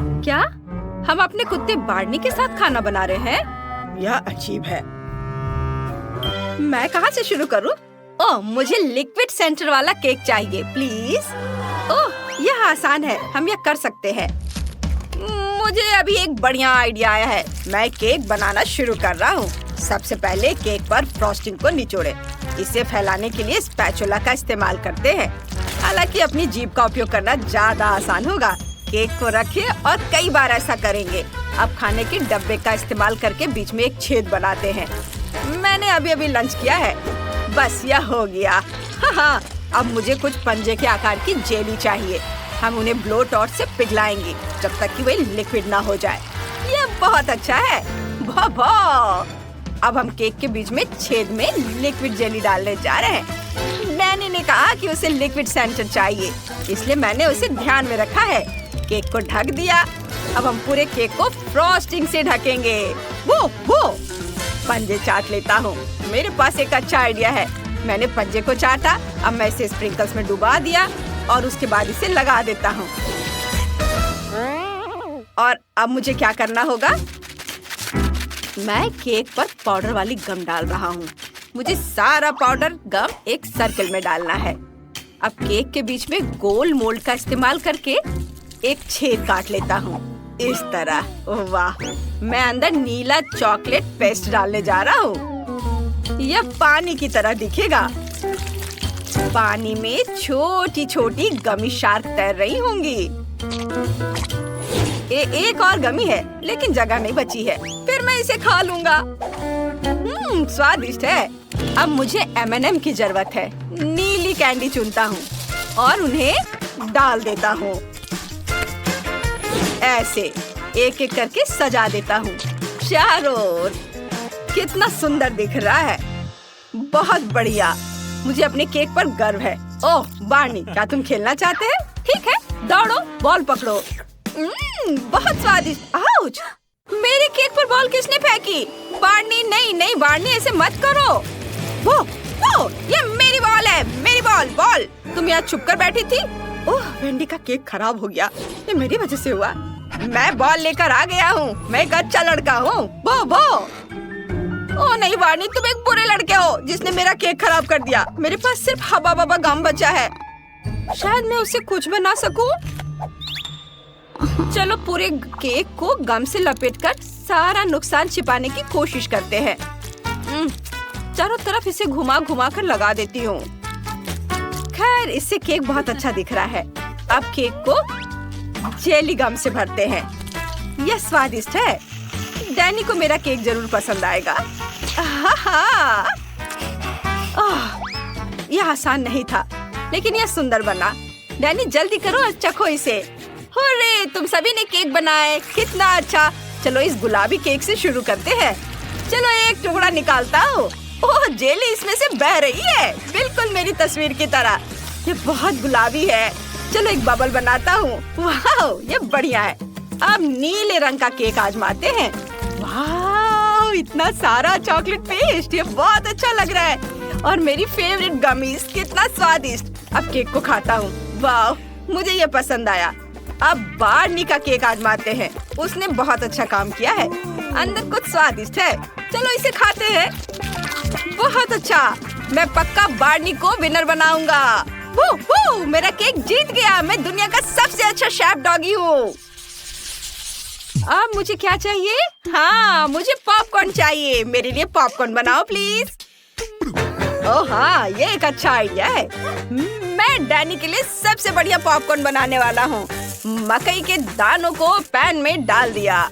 क्या हम अपने कुत्ते बार्नी के साथ खाना बना रहे हैं? यह अजीब है। मैं कहाँ से शुरू करूँ? ओह, मुझे लिक्विड सेंटर वाला केक चाहिए प्लीज। ओह, यह आसान है, हम यह कर सकते हैं। मुझे अभी एक बढ़िया आइडिया आया है। मैं केक बनाना शुरू कर रहा हूँ। सबसे पहले केक पर फ्रॉस्टिंग को निचोड़े। इसे फैलाने के लिए स्पैचुला का इस्तेमाल करते हैं। हालांकि अपनी जीभ का उपयोग करना ज्यादा आसान होगा। केक को रखें और कई बार ऐसा करेंगे। अब खाने के डब्बे का इस्तेमाल करके बीच में एक छेद बनाते हैं। मैंने अभी लंच किया है। बस यह हो गया। हाँ, अब मुझे कुछ पंजे के आकार की जेली चाहिए। हम उन्हें ब्लो टॉर्च से पिघलाएंगे जब तक कि वे लिक्विड ना हो जाए। यह बहुत अच्छा है। अब हम केक के बीच में छेद में लिक्विड जेली डालने जा रहे हैं। डैनी ने कहा कि उसे लिक्विड सेंटर चाहिए, इसलिए मैंने उसे ध्यान में रखा है। केक को ढक दिया। अब हम पूरे केक को फ्रॉस्टिंग से ढकेंगे। वो पंजे चाट लेता हूँ। मेरे पास एक अच्छा आइडिया है। मैंने पंजे को चाटा। अब मैं इसे स्प्रिंकल्स में डुबा दिया और उसके बाद इसे लगा देता हूँ। और अब मुझे क्या करना होगा? मैं केक पर पाउडर वाली गम डाल रहा हूँ। मुझे सारा पाउडर गम एक सर्कल में डालना है। अब केक के बीच में गोल मोल्ड का इस्तेमाल करके एक छेद काट लेता हूँ, इस तरह। ओह वाह! मैं अंदर नीला चॉकलेट पेस्ट डालने जा रहा हूँ। यह पानी की तरह दिखेगा। पानी में छोटी छोटी गमी शार्क तैर रही होंगी। एक और गमी है, लेकिन जगह नहीं बची है। फिर मैं इसे खा लूंगा। स्वादिष्ट है। अब मुझे M&M की जरूरत है। नीली कैंडी चुनता हूँ और उन्हें डाल देता हूँ। ऐसे एक एक करके सजा देता हूँ चारों ओर। कितना सुंदर दिख रहा है। बहुत बढ़िया। मुझे अपने केक पर गर्व है। ओह बार्नी, क्या तुम खेलना चाहते हैं? ठीक है, दौड़ो, बॉल पकड़ो। बहुत स्वादिष्ट। आउच! मेरे केक पर बॉल किसने फेंकी? बार्नी, नहीं बार्नी, ऐसे मत करो। वो ये मेरी बॉल है। मेरी बॉल। तुम यहाँ छुप कर बैठी थी। ओह, वेंडी का केक खराब हो गया। ये मेरी वजह से हुआ। मैं बॉल लेकर आ गया हूँ। मैं एक अच्छा लड़का हूँ। वो ओह नहीं बार्नी, तुम एक बुरे लड़के हो जिसने मेरा केक खराब कर दिया। मेरे पास सिर्फ हवा बाबा गम बचा है। शायद मैं उसे कुछ बना सकूं। चलो पूरे केक को गम से लपेटकर सारा नुकसान छिपाने की कोशिश करते हैं। चारों तरफ इसे घुमा कर लगा देती हूँ। खैर, इससे केक बहुत अच्छा दिख रहा है। अब केक को जेली गम से भरते हैं। यह स्वादिष्ट है। डैनी को मेरा केक जरूर पसंद आएगा। यह आसान नहीं था, लेकिन यह सुंदर बना। डैनी जल्दी करो और चखो इसे। हुर्रे, तुम सभी ने केक बनाए, कितना अच्छा। चलो इस गुलाबी केक से शुरू करते हैं। चलो एक टुकड़ा निकालता हूँ। ओह, जेली इसमें से बह रही है, बिल्कुल मेरी तस्वीर की तरह। ये बहुत गुलाबी है। चलो एक बबल बनाता हूँ। वाह, ये बढ़िया है। अब नीले रंग का केक आजमाते हैं। वाह, इतना सारा चॉकलेट पेस्ट, ये बहुत अच्छा लग रहा है। और मेरी फेवरेट गमीज, कितना स्वादिष्ट। अब केक को खाता हूँ। वाह, मुझे ये पसंद आया। अब बार्नी का केक आजमाते हैं। उसने बहुत अच्छा काम किया है। अंदर कुछ स्वादिष्ट है। चलो इसे खाते हैं। बहुत अच्छा। मैं पक्का बार्नी को विनर बनाऊंगा। मेरा केक जीत गया। मैं दुनिया का सबसे अच्छा शेफ डॉगी हूँ। अब मुझे क्या चाहिए? हाँ, मुझे पॉपकॉर्न चाहिए। मेरे लिए पॉपकॉर्न बनाओ प्लीज। ओह हाँ, ये एक अच्छा आइडिया है। मैं डैनी के लिए सबसे बढ़िया पॉपकॉर्न बनाने वाला हूँ। मकई के दानों को पैन में डाल दिया।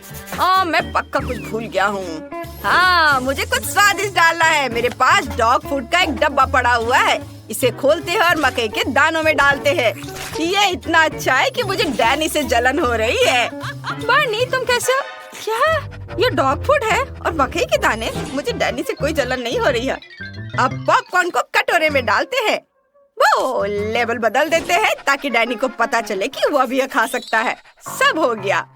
मैं पक्का कुछ भूल गया हूँ। हाँ, मुझे कुछ स्वादिष्ट डालना है। मेरे पास डॉग फूड का एक डब्बा पड़ा हुआ है। इसे खोलते हैं और मकई के दानों में डालते हैं। ये इतना अच्छा है कि मुझे डैनी से जलन हो रही है। बार्नी, तुम कैसे हो? क्या ये डॉग फूड है और मकई के दाने? मुझे डैनी से कोई जलन नहीं हो रही है। अब पॉपकॉर्न को कटोरे में डालते हैं। वो लेवल बदल देते हैं ताकि डैनी को पता चले कि वो भी खा सकता है। सब हो गया।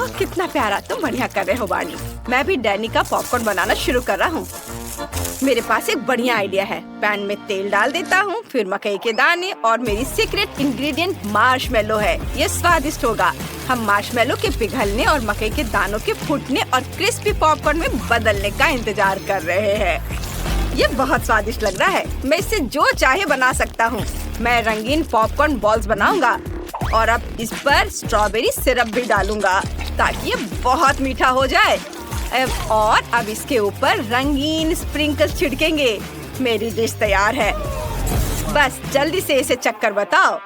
ओह कितना प्यारा, तुम बढ़िया कर रहे हो बार्नी। मैं भी डैनी का पॉपकॉर्न बनाना शुरू कर रहा हूँ। मेरे पास एक बढ़िया आइडिया है। पैन में तेल डाल देता हूँ, फिर मकई के दाने और मेरी सीक्रेट इंग्रेडिएंट मार्शमेलो है। ये स्वादिष्ट होगा। हम मार्शमेलो के पिघलने और मकई के दानों के फूटने और क्रिस्पी पॉपकॉर्न में बदलने का इंतजार कर रहे हैं। ये बहुत स्वादिष्ट लग रहा है। मैं इससे जो चाहे बना सकता हूँ। मैं रंगीन पॉपकॉर्न बॉल्स बनाऊंगा और अब इस पर स्ट्रॉबेरी सिरप भी डालूंगा ताकि ये बहुत मीठा हो जाए। और अब इसके ऊपर रंगीन स्प्रिंकल्स छिड़केंगे। मेरी डिश तैयार है। बस जल्दी से इसे चक्कर बताओ।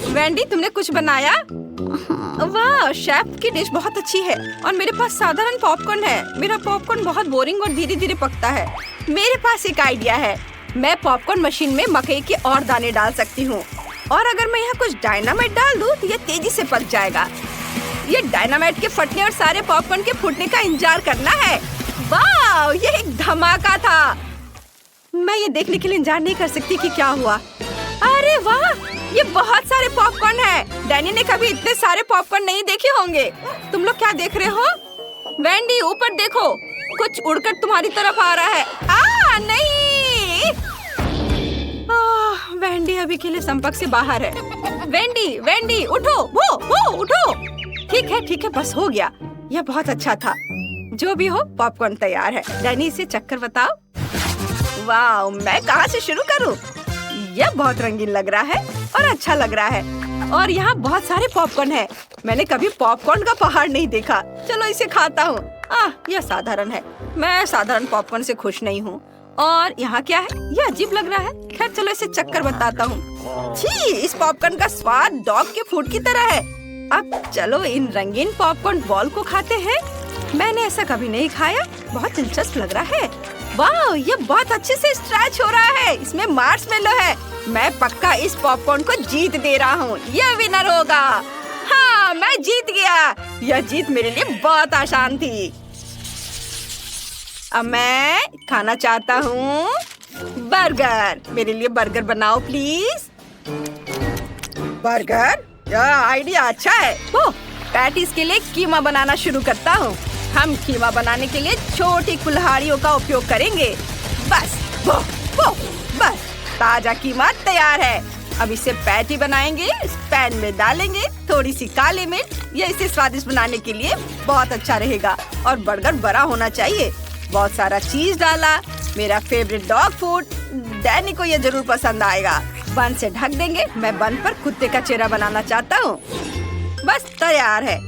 वेंडी, तुमने कुछ बनाया? वाह, शेफ की डिश बहुत अच्छी है और मेरे पास साधारण पॉपकॉर्न है। मेरा पॉपकॉर्न बहुत बोरिंग और धीरे धीरे पकता है। मेरे पास एक आइडिया है। मैं पॉपकॉर्न मशीन में मकई के और दाने डाल सकती हूँ और अगर मैं यहाँ कुछ डायनामाइट डाल दूँ तो ये तेजी से पक जाएगा। ये डायनामाइट के फटने और सारे पॉपकॉर्न के फूटने का इंतजार करना है। वाह, ये एक धमाका था। मैं ये देखने के लिए इंतजार नहीं कर सकती कि क्या हुआ। अरे वाह, ये बहुत सारे पॉपकॉर्न है। डैनी ने कभी इतने सारे पॉपकॉर्न नहीं देखे होंगे। तुम लोग क्या देख रहे हो? वेंडी, ऊपर देखो, कुछ उड़कर तुम्हारी तरफ आ रहा है। नहीं! वेंडी अभी के लिए संपर्क से बाहर है। वेंडी, उठो, वो उठो। ठीक है, बस हो गया। यह बहुत अच्छा था। जो भी हो, पॉपकॉर्न तैयार है। डैनी, इसे चक्कर बताओ। वाह, मैं कहाँ से शुरू करूँ? यह बहुत रंगीन लग रहा है और अच्छा लग रहा है और यहाँ बहुत सारे पॉपकॉर्न है। मैंने कभी पॉपकॉर्न का पहाड़ नहीं देखा। चलो इसे खाता हूँ। यह साधारण है। मैं साधारण पॉपकॉर्न से खुश नहीं हूँ। और यहाँ क्या है? यह अजीब लग रहा है। खैर चलो इसे चक्कर बताता हूँ। छी, इस पॉपकॉर्न का स्वाद डॉग के फूड की तरह है। अब चलो इन रंगीन पॉपकॉर्न बॉल को खाते हैं। मैंने ऐसा कभी नहीं खाया। बहुत दिलचस्प लग रहा है। वाह, ये बहुत अच्छे से स्ट्रेच हो रहा है। इसमें मार्शमेलो है। मैं पक्का इस पॉपकॉर्न को जीत दे रहा हूँ। यह विनर होगा। हाँ, मैं जीत गया। यह जीत मेरे लिए बहुत आसान थी। अब मैं खाना चाहता हूँ बर्गर। मेरे लिए बर्गर बनाओ प्लीज। बर्गर? यह आइडिया अच्छा है। पैटीज के लिए कीमा बनाना शुरू करता हूँ। हम कीमा बनाने के लिए छोटी कुल्हाड़ियों का उपयोग करेंगे। बस ताजा कीमा तैयार है। अब इसे पैटी बनाएंगे। इस पैन में डालेंगे थोड़ी सी काली मिर्च। यह इसे स्वादिष्ट बनाने के लिए बहुत अच्छा रहेगा। और बर्गर बड़ा होना चाहिए। बहुत सारा चीज डाला। मेरा फेवरेट डॉग फूड। डैनी को यह जरूर पसंद आएगा। बन से ढक देंगे। मैं बन पर कुत्ते का चेहरा बनाना चाहता हूँ। बस तैयार है।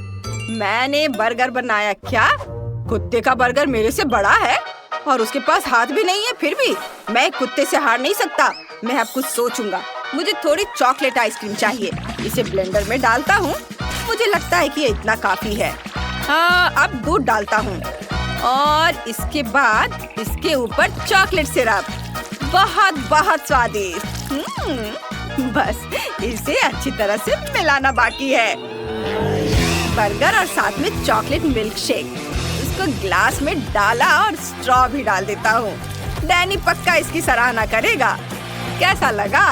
मैंने बर्गर बनाया। क्या? कुत्ते का बर्गर मेरे से बड़ा है और उसके पास हाथ भी नहीं है। फिर भी मैं कुत्ते से हार नहीं सकता। मैं अब कुछ सोचूंगा। मुझे थोड़ी चॉकलेट आइसक्रीम चाहिए। इसे ब्लेंडर में डालता हूँ। मुझे लगता है कि ये इतना काफी है। हाँ, अब दूध डालता हूँ और इसके बाद इसके ऊपर चॉकलेट सिरप। बहुत स्वादिष्ट। बस इसे अच्छी तरह से मिलाना बाकी है। बर्गर और साथ में चॉकलेट मिल्क शेक। इसको ग्लास में डाला और स्ट्रॉ भी डाल देता हूँ। डैनी पक्का इसकी सराहना करेगा। कैसा लगा?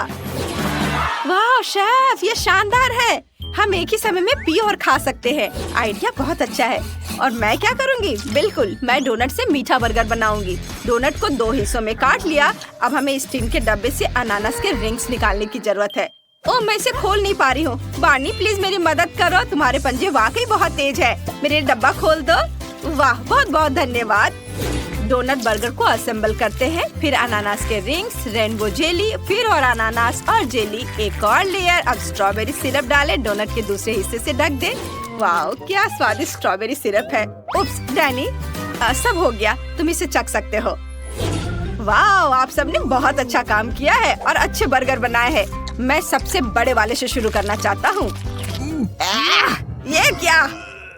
वाह शेफ, ये शानदार है। हम एक ही समय में पी और खा सकते हैं। आइडिया बहुत अच्छा है। और मैं क्या करूँगी? बिल्कुल, मैं डोनट से मीठा बर्गर बनाऊंगी। डोनट को 2 हिस्सों में काट लिया। अब हमें इस टिन के डब्बे से अनानास के रिंग्स निकालने की जरूरत है। ओह, मैं इसे खोल नहीं पा रही हूँ। बार्नी, प्लीज मेरी मदद करो। तुम्हारे पंजे वाकई बहुत तेज है। मेरे डब्बा खोल दो। वाह, बहुत धन्यवाद। डोनट बर्गर को असेंबल करते हैं। फिर अनानास के रिंग्स, रेनबो जेली, फिर और अनानास और जेली, एक और लेयर। अब स्ट्रॉबेरी सिरप डालें। डोनट के दूसरे हिस्से से ढक दें। वाह, क्या स्वादिष्ट स्ट्रॉबेरी सिरप है। उप्स, डैनी, सब हो गया। तुम इसे चख सकते हो। वाह, आप सबने बहुत अच्छा काम किया है और अच्छे बर्गर बनाए हैं। मैं सबसे बड़े वाले से शुरू करना चाहता हूँ। ये क्या?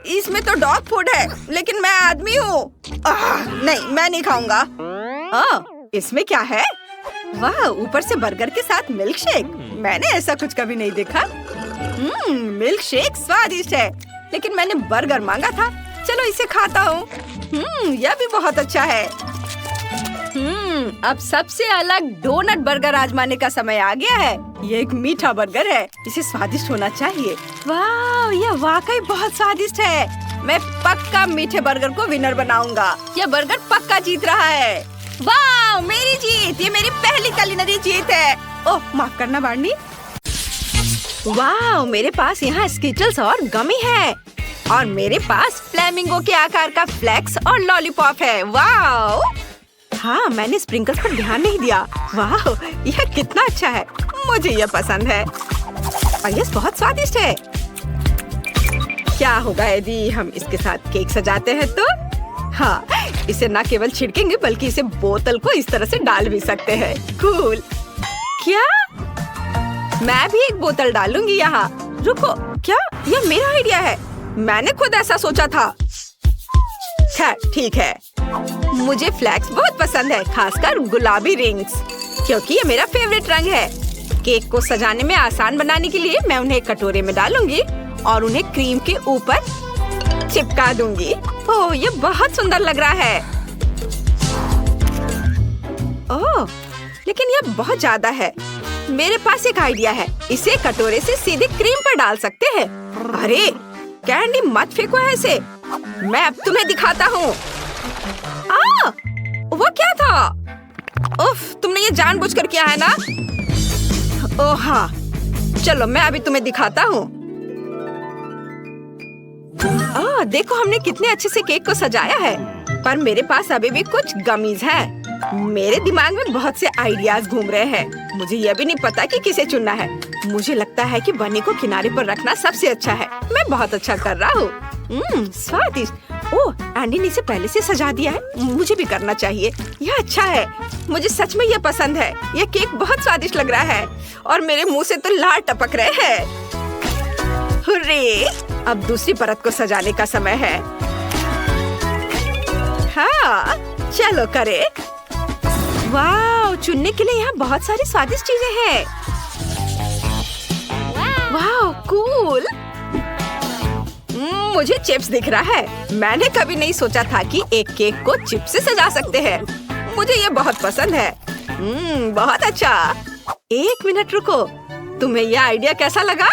इसमें तो डॉग फूड है, लेकिन मैं आदमी हूँ। नहीं, मैं नहीं खाऊंगा। इसमें क्या है? वाह, ऊपर से बर्गर के साथ मिल्क शेक। मैंने ऐसा कुछ कभी नहीं देखा। मिल्क शेक स्वादिष्ट है, लेकिन मैंने बर्गर मांगा था। चलो इसे खाता हूँ। यह भी बहुत अच्छा है। अब सबसे अलग डोनट बर्गर आजमाने का समय आ गया है। ये एक मीठा बर्गर है। इसे स्वादिष्ट होना चाहिए। वाह, यह वाकई बहुत स्वादिष्ट है। मैं पक्का मीठे बर्गर को विनर बनाऊंगा। यह बर्गर पक्का जीत रहा है। वाह, मेरी जीत! ये मेरी पहली कुलिनरी जीत है। ओह, माफ करना बार्नी। वाह, मेरे पास यहाँ स्किटल्स और गमी है और मेरे पास फ्लेमिंगो के आकार का फ्लेक्स और लॉलीपॉप है। वाह! हाँ, मैंने स्प्रिंकल्स पर ध्यान नहीं दिया। वाह, यह कितना अच्छा है। मुझे यह पसंद है और यह बहुत स्वादिष्ट है। क्या होगा यदि हम इसके साथ केक सजाते हैं तो? हाँ, इसे न केवल छिड़केंगे बल्कि इसे बोतल को इस तरह से डाल भी सकते हैं। कूल। क्या? मैं भी एक बोतल डालूंगी यहाँ। रुको, क्या? यह मेरा आइडिया है। मैंने खुद ऐसा सोचा था। खैर, ठीक है। मुझे फ्लैक्स बहुत पसंद है, खासकर गुलाबी रिंग्स, क्योंकि ये मेरा फेवरेट रंग है। केक को सजाने में आसान बनाने के लिए मैं उन्हें एक कटोरे में डालूंगी और उन्हें क्रीम के ऊपर चिपका दूंगी। ओह, ये बहुत सुंदर लग रहा है। ओह, लेकिन यह बहुत ज्यादा है। मेरे पास एक आइडिया है। इसे कटोरे से सीधे क्रीम पर डाल सकते हैं। अरे, कैंडी मत फेंको ऐसे। मैं अब तुम्हें दिखाता हूँ। वो क्या था? उफ, तुमने ये जानबूझकर किया है ना? ओह हाँ, चलो मैं अभी तुम्हें दिखाता हूँ। देखो हमने कितने अच्छे से केक को सजाया है। पर मेरे पास अभी भी कुछ गमीज हैं। मेरे दिमाग में बहुत से आइडियाज घूम रहे हैं। मुझे यह भी नहीं पता कि किसे चुनना है। मुझे लगता है कि बनी को किनारे पर रखना सबसे अच्छा है। मैं बहुत अच्छा कर रहा हूँ। स्वादिष्ट। ओह, एंडी ने इसे पहले से सजा दिया है। मुझे भी करना चाहिए। यह अच्छा है। मुझे सच में यह पसंद है। यह केक बहुत स्वादिष्ट लग रहा है और मेरे मुंह से तो लार टपक रहे हैं। हुर्रे! अब दूसरी परत को सजाने का समय है। हाँ, चलो करे। वाह, चुनने के लिए यहाँ बहुत सारी स्वादिष्ट चीजें हैं। वाह, कूल। मुझे चिप्स दिख रहा है। मैंने कभी नहीं सोचा था कि एक केक को चिप्स से सजा सकते हैं। मुझे ये बहुत पसंद है। बहुत अच्छा। एक मिनट रुको, तुम्हें यह आइडिया कैसा लगा?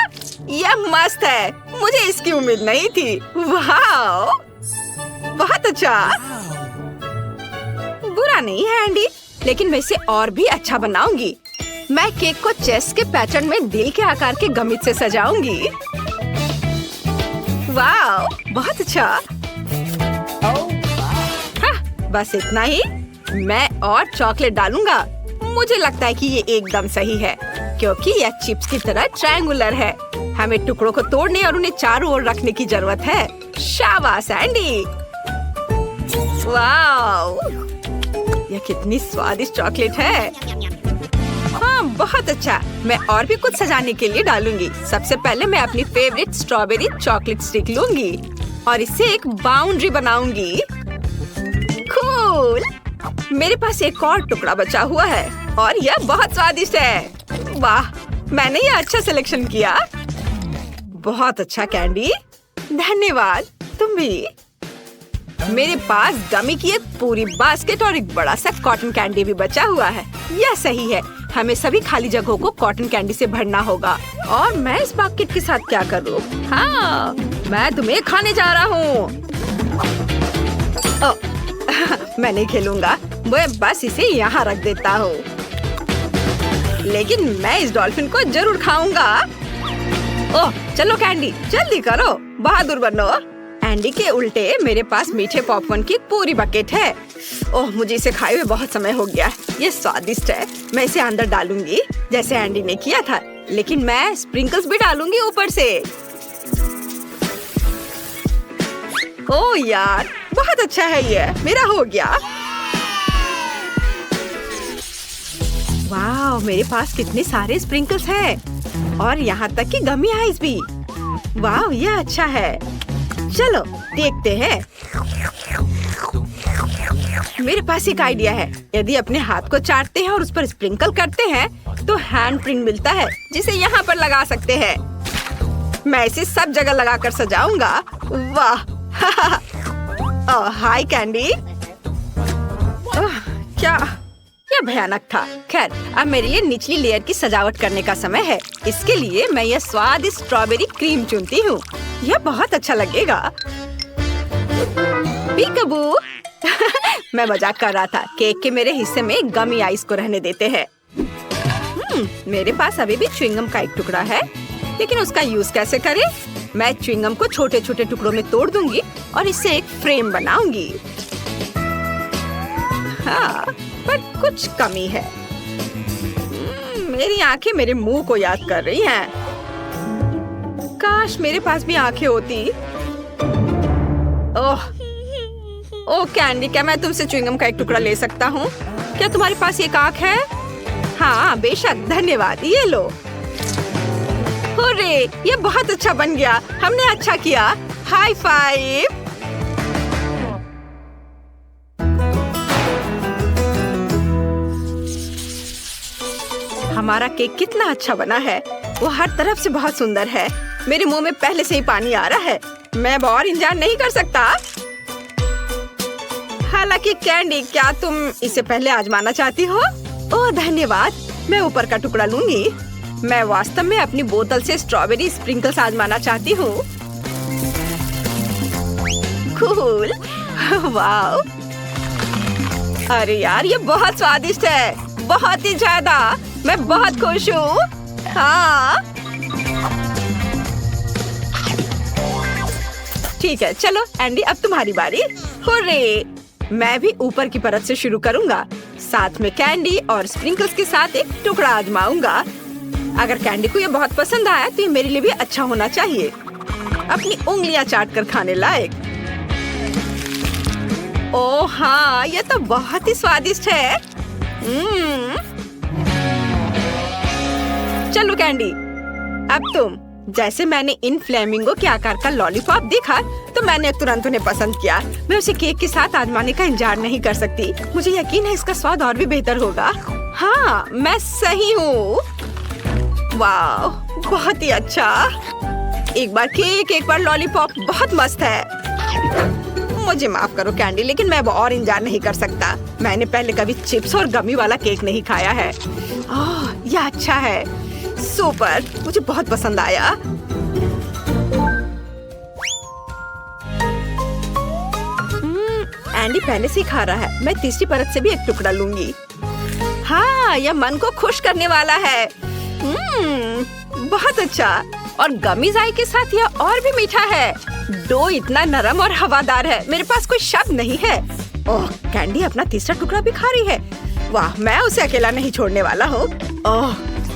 यह मस्त है। मुझे इसकी उम्मीद नहीं थी। वाह, बहुत अच्छा। बुरा नहीं है एंडी, लेकिन मैं इसे और भी अच्छा बनाऊंगी। मैं केक को चेस के पैटर्न में दिल के आकार के गमित से सजाऊंगी। वाह, बहुत अच्छा। हाँ, बस इतना ही। मैं और चॉकलेट डालूंगा। मुझे लगता है कि ये एकदम सही है, क्योंकि यह चिप्स की तरह ट्रायंगुलर है। हमें टुकड़ों को तोड़ने और उन्हें चारों ओर रखने की जरूरत है। शाबाश एंडी। वाह, यह कितनी स्वादिष्ट चॉकलेट है। हाँ, बहुत अच्छा। मैं और भी कुछ सजाने के लिए डालूंगी। सबसे पहले मैं अपनी फेवरेट स्ट्रॉबेरी चॉकलेट स्टिक लूंगी और इससे एक बाउंड्री बनाऊंगी। कूल। मेरे पास एक और टुकड़ा बचा हुआ है और यह बहुत स्वादिष्ट है। वाह, मैंने यह अच्छा सिलेक्शन किया। बहुत अच्छा कैंडी, धन्यवाद। तुम भी। मेरे पास गमी की एक पूरी बास्केट और एक बड़ा सा कॉटन कैंडी भी बचा हुआ है। यह सही है। हमें सभी खाली जगहों को कॉटन कैंडी से भरना होगा। और मैं इस बास्केट के साथ क्या करूँ? हाँ, मैं तुम्हें खाने जा रहा हूँ। मैं नहीं खेलूंगा। मैं बस इसे यहाँ रख देता हूँ। लेकिन मैं इस डॉल्फिन को जरूर खाऊंगा। ओह, चलो कैंडी, जल्दी करो, बहादुर बनो। एंडी के उल्टे मेरे पास मीठे पॉपकॉर्न की पूरी बकेट है। ओह, मुझे इसे खाए हुए बहुत समय हो गया। ये स्वादिष्ट है। मैं इसे अंदर डालूंगी जैसे एंडी ने किया था, लेकिन मैं स्प्रिंकल्स भी डालूंगी ऊपर से। ओह यार, बहुत अच्छा है। ये मेरा हो गया। वाह, मेरे पास कितने सारे स्प्रिंकल्स हैं और यहाँ तक कि गमी आइस भी। वाह, यह अच्छा है। चलो देखते हैं। मेरे पास एक आइडिया है। यदि अपने हाथ को चाटते हैं और उस पर स्प्रिंकल करते हैं तो हैंड प्रिंट मिलता है, जिसे यहाँ पर लगा सकते हैं। मैं इसे सब जगह लगाकर सजाऊंगा। वाह। हाय कैंडी। क्या? यह भयानक था। खैर, अब मेरे लिए निचली लेयर की सजावट करने का समय है। इसके लिए मैं यह स्वादिष्ट स्ट्रॉबेरी क्रीम चुनती हूँ। यह बहुत अच्छा लगेगा। पीकबू। मैं मजाक कर रहा था। केक के मेरे हिस्से में गमी आइस को रहने देते हैं। मेरे पास अभी भी च्युइंगम का एक टुकड़ा है, लेकिन उसका यूज कैसे करें? मैं च्युइंगम को छोटे छोटे टुकड़ों में तोड़ दूंगी और इससे एक फ्रेम बनाऊंगी। हाँ, पर कुछ कमी है। मेरी आंखें मेरे मुंह को याद कर रही हैं। काश मेरे पास भी आंखें होती। ओह कैंडी, क्या मैं तुमसे च्युइंगम का एक टुकड़ा ले सकता हूँ? क्या तुम्हारे पास एक आंख है? हाँ बेशक, धन्यवाद। ये लो। हुर्रे, ये बहुत अच्छा बन गया। हमने अच्छा किया। High five. हमारा केक कितना अच्छा बना है। वो हर तरफ से बहुत सुंदर है। मेरे मुंह में पहले से ही पानी आ रहा है। मैं और इंतजार नहीं कर सकता। हालांकि कैंडी, क्या तुम इसे पहले आजमाना चाहती हो? ओह धन्यवाद, मैं ऊपर का टुकड़ा लूंगी। मैं वास्तव में अपनी बोतल से स्ट्रॉबेरी स्प्रिंकल्स आजमाना चाहती हूँ। Cool, wow. अरे यार, ये बहुत स्वादिष्ट है, बहुत ही ज्यादा। मैं बहुत खुश हूँ। हाँ ठीक है, चलो एंडी, अब तुम्हारी बारी। हुर्रे, मैं भी ऊपर की परत से शुरू करूँगा। साथ में कैंडी और स्प्रिंकल्स के साथ एक टुकड़ा आजमाऊंगा। अगर कैंडी को ये बहुत पसंद आया तो ये मेरे लिए भी अच्छा होना चाहिए। अपनी उंगलियां चाट कर खाने लायक। ओह हाँ, ये तो बहुत ही स्वादिष्ट है। चलो कैंडी, अब तुम। जैसे मैंने इन फ्लेमिंगो के आकार का लॉलीपॉप देखा तो मैंने तुरंत उन्हें पसंद किया। मैं उसे केक के साथ आजमाने का इंतजार नहीं कर सकती। मुझे यकीन है इसका स्वाद और भी बेहतर होगा। हाँ, मैं सही हूँ। वाह, बहुत ही अच्छा। एक बार केक, एक बार लॉलीपॉप, बहुत मस्त है। मुझे माफ करो कैंडी, लेकिन मैं और इंतजार नहीं कर सकता। मैंने पहले कभी चिप्स और गमी वाला केक नहीं खाया है। ओह, यह अच्छा है। सुपर, मुझे बहुत पसंद आया। एंडी पहले से ही खा रहा है। मैं तीसरी परत से भी एक टुकड़ा लूंगी। हाँ, यह मन को खुश करने वाला है। बहुत अच्छा। और गमीज आई के साथ यह और भी मीठा है। डो इतना नरम और हवादार है, मेरे पास कोई शब्द नहीं है। ओह, कैंडी अपना तीसरा टुकड़ा भी खा रही है। वाह, मैं उसे अकेला नहीं छोड़ने वाला हूँ। ओह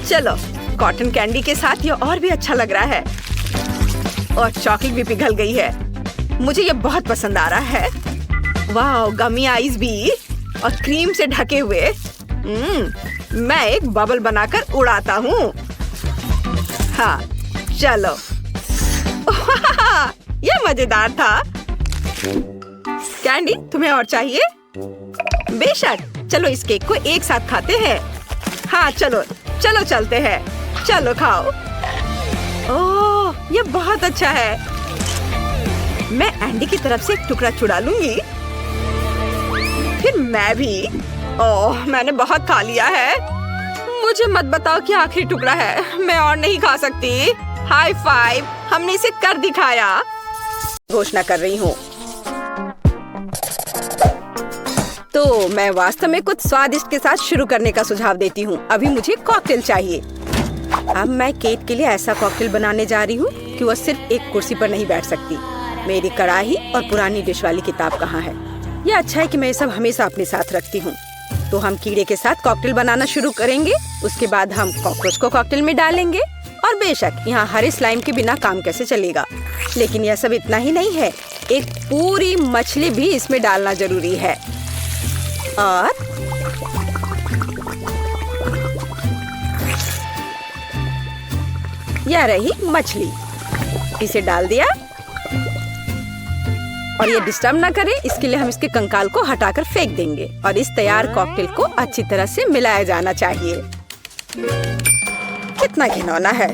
चलो, कॉटन कैंडी के साथ ये और भी अच्छा लग रहा है। और चॉकलेट भी पिघल गई है। मुझे ये बहुत पसंद आ रहा है। वाह, गमी आइस भी और क्रीम से ढके हुए। मैं एक बबल बनाकर उड़ाता हूँ। हाँ चलो। ये मजेदार था। कैंडी, तुम्हें और चाहिए? बेशक, चलो इस केक को एक साथ खाते हैं। हाँ चलो चलो चलते हैं। चलो खाओ। ओह, ये बहुत अच्छा है। मैं एंडी की तरफ से एक टुकड़ा चुरा लूंगी। फिर मैं भी। ओह, मैंने बहुत खा लिया है। मुझे मत बताओ कि आखिरी टुकड़ा है। मैं और नहीं खा सकती। हाई फाइव, हमने इसे कर दिखाया। घोषणा कर रही हूँ। तो मैं वास्तव में कुछ स्वादिष्ट के साथ शुरू करने का सुझाव देती हूँ। अभी मुझे कॉकटेल चाहिए। अब मैं केट के लिए ऐसा कॉकटेल बनाने जा रही हूँ कि वह सिर्फ एक कुर्सी पर नहीं बैठ सकती। मेरी कढ़ाई और पुरानी डिश वाली किताब कहाँ है? यह अच्छा है कि मैं ये सब हमेशा अपने साथ रखती हूँ। तो हम कीड़े के साथ कॉकटेल बनाना शुरू करेंगे। उसके बाद हम कॉकरोच को कॉकटेल में डालेंगे। और बेशक यहाँ हरे स्लाइम के बिना काम कैसे चलेगा। लेकिन यह सब इतना ही नहीं है, एक पूरी मछली भी इसमें डालना जरूरी है। और यह रही मछली। इसे डाल दिया। और ये डिस्टर्ब ना करे, इसके लिए हम इसके कंकाल को हटाकर फेंक देंगे। और इस तैयार कॉकटेल को अच्छी तरह से मिलाया जाना चाहिए। कितना घिनौना है।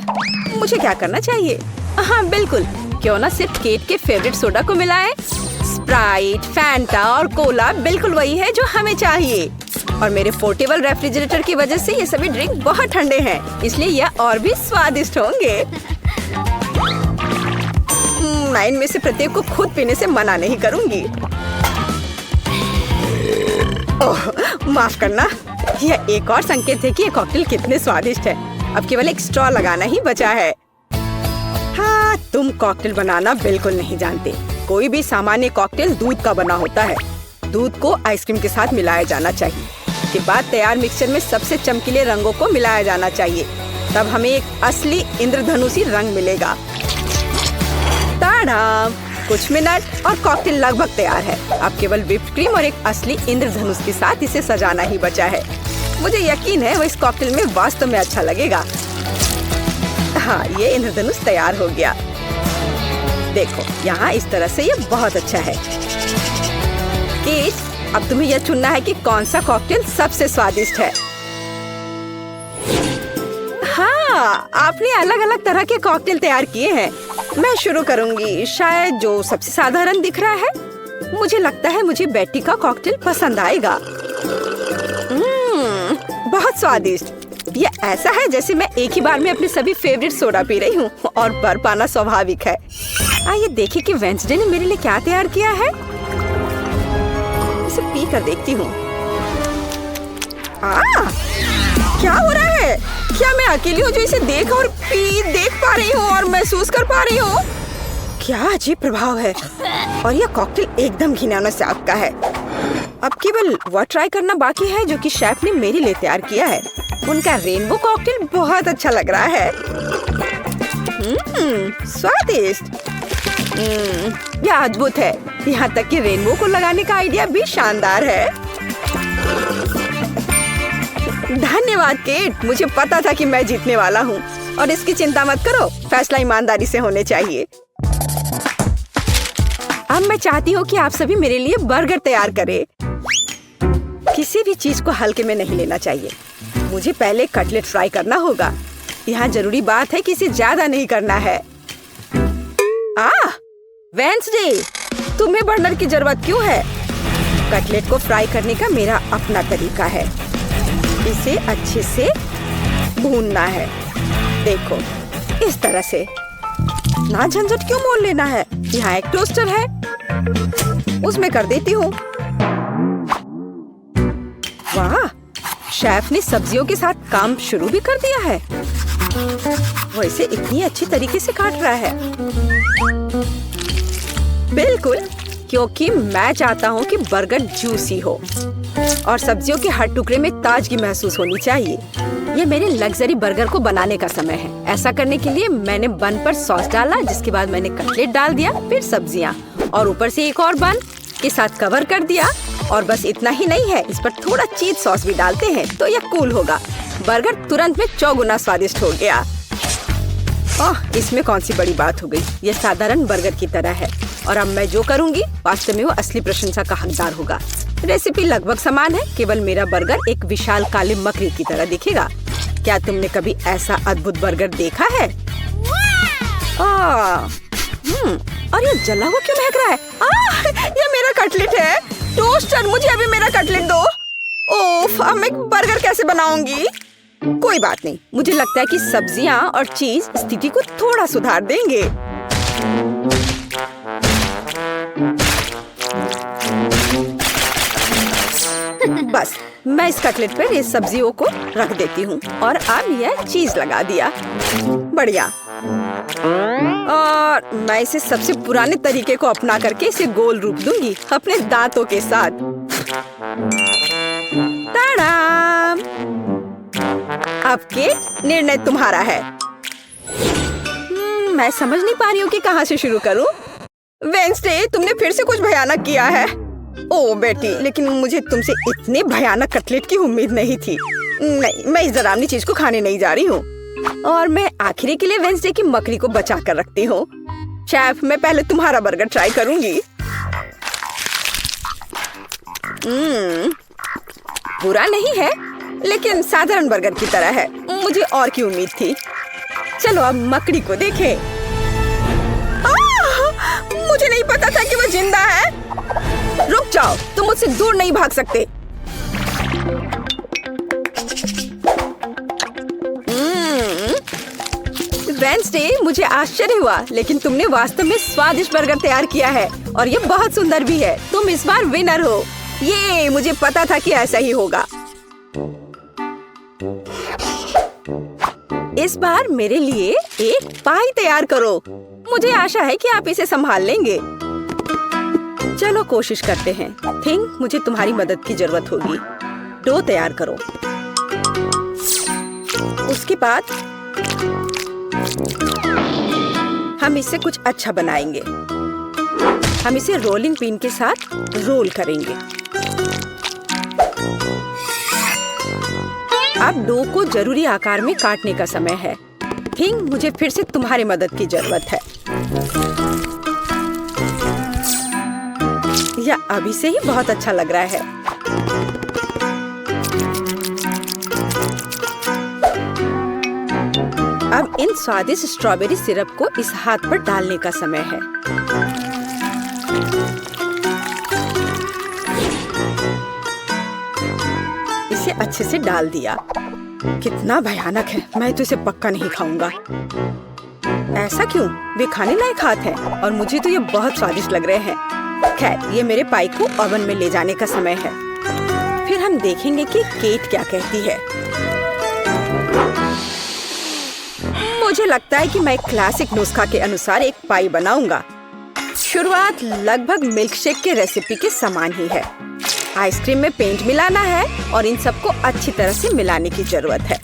मुझे क्या करना चाहिए? हाँ बिल्कुल, क्यों ना सिर्फ केट के फेवरेट सोडा को मिलाएं। स्प्राइट, फैंटा और कोला बिल्कुल वही है जो हमें चाहिए। और मेरे पोर्टेबल रेफ्रिजरेटर की वजह से ये सभी ड्रिंक बहुत ठंडे हैं, इसलिए यह और भी स्वादिष्ट होंगे। मैं इनमें से प्रत्येक को खुद पीने से मना नहीं करूंगी। ओह, माफ करना। यह एक और संकेत है कि ये कॉकटेल कितने स्वादिष्ट है। अब केवल एक स्ट्रॉ लगाना ही बचा है। हाँ, तुम कॉकटेल बनाना बिल्कुल नहीं जानते। कोई भी सामान्य कॉकटेल दूध का बना होता है। दूध को आइसक्रीम के साथ मिलाया जाना चाहिए। के बाद तैयार मिक्सचर में सबसे चमकीले रंगों को मिलाया जाना चाहिए। तब हमें एक असली इंद्रधनुषी रंग मिलेगा। ताड़ा! कुछ मिनट और कॉकटेल लगभग तैयार है। अब केवल व्हिप्ड क्रीम और एक असली इंद्रधनुष के साथ इसे सजाना ही बचा है। मुझे यकीन है वो इस कॉकटेल में वास्तव में अच्छा लगेगा। हाँ, ये इंद्रधनुष तैयार हो गया। देखो, यहाँ इस तरह से ये बहुत अच्छा है। केट, अब तुम्हें यह चुनना है कि कौन सा कॉकटेल सबसे स्वादिष्ट है। हाँ, आपने अलग अलग तरह के कॉकटेल तैयार किए हैं। मैं शुरू करूंगी, शायद जो सबसे साधारण दिख रहा है। मुझे लगता है मुझे बेटी का कॉकटेल पसंद आएगा। बहुत स्वादिष्ट। ये ऐसा है जैसे मैं एक ही बार में अपने सभी फेवरेट सोडा पी रही हूँ और बर्फ पाना स्वाभाविक है। आइए देखें कि वेंसडे ने मेरे लिए क्या तैयार किया है। इसे पी कर देखती हूँ। क्या हो रहा है? क्या मैं अकेली हूँ जो इसे देख पा रही हूँ और महसूस कर पा रही हूँ? क्या अजीब प्रभाव है। और यह कॉकटेल एकदम घिनौना स्वाद का है। अब केवल वह ट्राई करना बाकी है जो कि शेफ ने मेरे लिए तैयार किया है। उनका रेनबो कॉकटेल बहुत अच्छा लग रहा है। स्वादिष्ट। यह अद्भुत है। यहाँ तक कि रेनबो को लगाने का आइडिया भी शानदार है। धन्यवाद केट, मुझे पता था कि मैं जीतने वाला हूँ। और इसकी चिंता मत करो, फैसला ईमानदारी से होने चाहिए। अब मैं चाहती हूँ कि आप सभी मेरे लिए बर्गर तैयार करें। किसी भी चीज को हल्के में नहीं लेना चाहिए। मुझे पहले कटलेट फ्राई करना होगा। यहाँ जरूरी बात है कि इसे ज्यादा नहीं करना है। वेंसडे, तुम्हें बर्नर की जरूरत क्यों है? कटलेट को फ्राई करने का मेरा अपना तरीका है। इसे अच्छे से भूनना है। देखो, इस तरह से। ना झंझट क्यों मोल लेना है? यहाँ एक टोस्टर है, उसमें कर देती हूँ। वाह, शेफ ने सब्जियों के साथ काम शुरू भी कर दिया है। वो इसे इतनी अच्छी तरीके से काट रहा है। बिल्कुल, क्योंकि मैं चाहता हूँ कि बर्गर जूसी हो और सब्जियों के हर टुकड़े में ताजगी महसूस होनी चाहिए। ये मेरे लग्जरी बर्गर को बनाने का समय है। ऐसा करने के लिए मैंने बन पर सॉस डाला, जिसके बाद मैंने कटलेट डाल दिया, फिर सब्जियाँ और ऊपर से एक और बन के साथ कवर कर दिया। और बस इतना ही नहीं है, इस पर थोड़ा चीज सॉस भी डालते हैं तो यह कूल होगा। बर्गर तुरंत में 4 गुना स्वादिष्ट हो गया। ओह, इसमें कौन सी बड़ी बात हो गई। यह साधारण बर्गर की तरह है और अब मैं जो करूंगी वास्तव में वो असली प्रशंसा का हकदार होगा। रेसिपी लगभग समान है, केवल मेरा बर्गर एक विशाल काले मकड़ी की तरह दिखेगा। क्या तुमने कभी ऐसा अद्भुत बर्गर देखा है? और ये जला हुआ क्यों महक रहा है? ये मेरा कटलेट है। टोस्टर, मुझे अभी मेरा कटलेट दो। ओफ, अब मैं बर्गर कैसे बनाऊंगी? कोई बात नहीं, मुझे लगता है कि सब्जियां और चीज स्थिति को थोड़ा सुधार देंगे। बस मैं इस कटलेट पर इस सब्जियों को रख देती हूँ और अब यह चीज लगा दिया। बढ़िया। और मैं इसे सबसे पुराने तरीके को अपना करके इसे गोल रूप दूंगी अपने दांतों के साथ। ताड़ाम! अब के निर्णय तुम्हारा है। मैं समझ नहीं पा रही हूँ कि कहाँ से शुरू करूँ। वेंसडे, तुमने फिर से कुछ भयानक किया है। ओ बेटी, लेकिन मुझे तुमसे इतने भयानक कटलेट की उम्मीद नहीं थी। नहीं, मैं इस डरावनी चीज को खाने नहीं जा रही हूँ। और मैं आखिरी के लिए वेंसडे की मकड़ी को बचा कर रखती हूँ। शेफ, मैं पहले तुम्हारा बर्गर ट्राई करूंगी। बुरा नहीं है, लेकिन साधारण बर्गर की तरह है। मुझे और की उम्मीद थी। चलो अब मकड़ी को देखें। मुझे नहीं पता था कि वो जिंदा है। रुक जाओ, तुम मुझसे दूर नहीं भाग सकते। वेडनेसडे, मुझे आश्चर्य हुआ, लेकिन तुमने वास्तव में स्वादिष्ट बर्गर तैयार किया है और ये बहुत सुंदर भी है। तुम इस बार विनर हो। ये मुझे पता था कि ऐसा ही होगा। इस बार मेरे लिए एक पाई तैयार करो। मुझे आशा है कि आप इसे संभाल लेंगे। चलो कोशिश करते हैं। थिंक मुझे तुम्हारी मदद की जरूरत होगी। डो तैयार करो। उसके बाद हम इससे कुछ अच्छा बनाएंगे। हम इसे रोलिंग पिन के साथ रोल करेंगे। अब डो को जरूरी आकार में काटने का समय है। थिंक मुझे फिर से तुम्हारी मदद की जरूरत है। यह अभी से ही बहुत अच्छा लग रहा है। अब इन स्वादिष्ट स्ट्रॉबेरी सिरप को इस हाथ पर डालने का समय है। इसे अच्छे से डाल दिया। कितना भयानक है। मैं तो इसे पक्का नहीं खाऊंगा। ऐसा क्यों? वे खाने लायक हाथ हैं और मुझे तो ये बहुत स्वादिष्ट लग रहे हैं। खैर, ये मेरे पाई को ओवन में ले जाने का समय है। फिर हम देखेंगे कि केट क्या कहती है। मुझे लगता है कि मैं क्लासिक नुस्खा के अनुसार एक पाई बनाऊंगा। शुरुआत लगभग मिल्कशेक के रेसिपी के समान ही है। आइसक्रीम में पेंट मिलाना है और इन सबको अच्छी तरह से मिलाने की जरूरत है।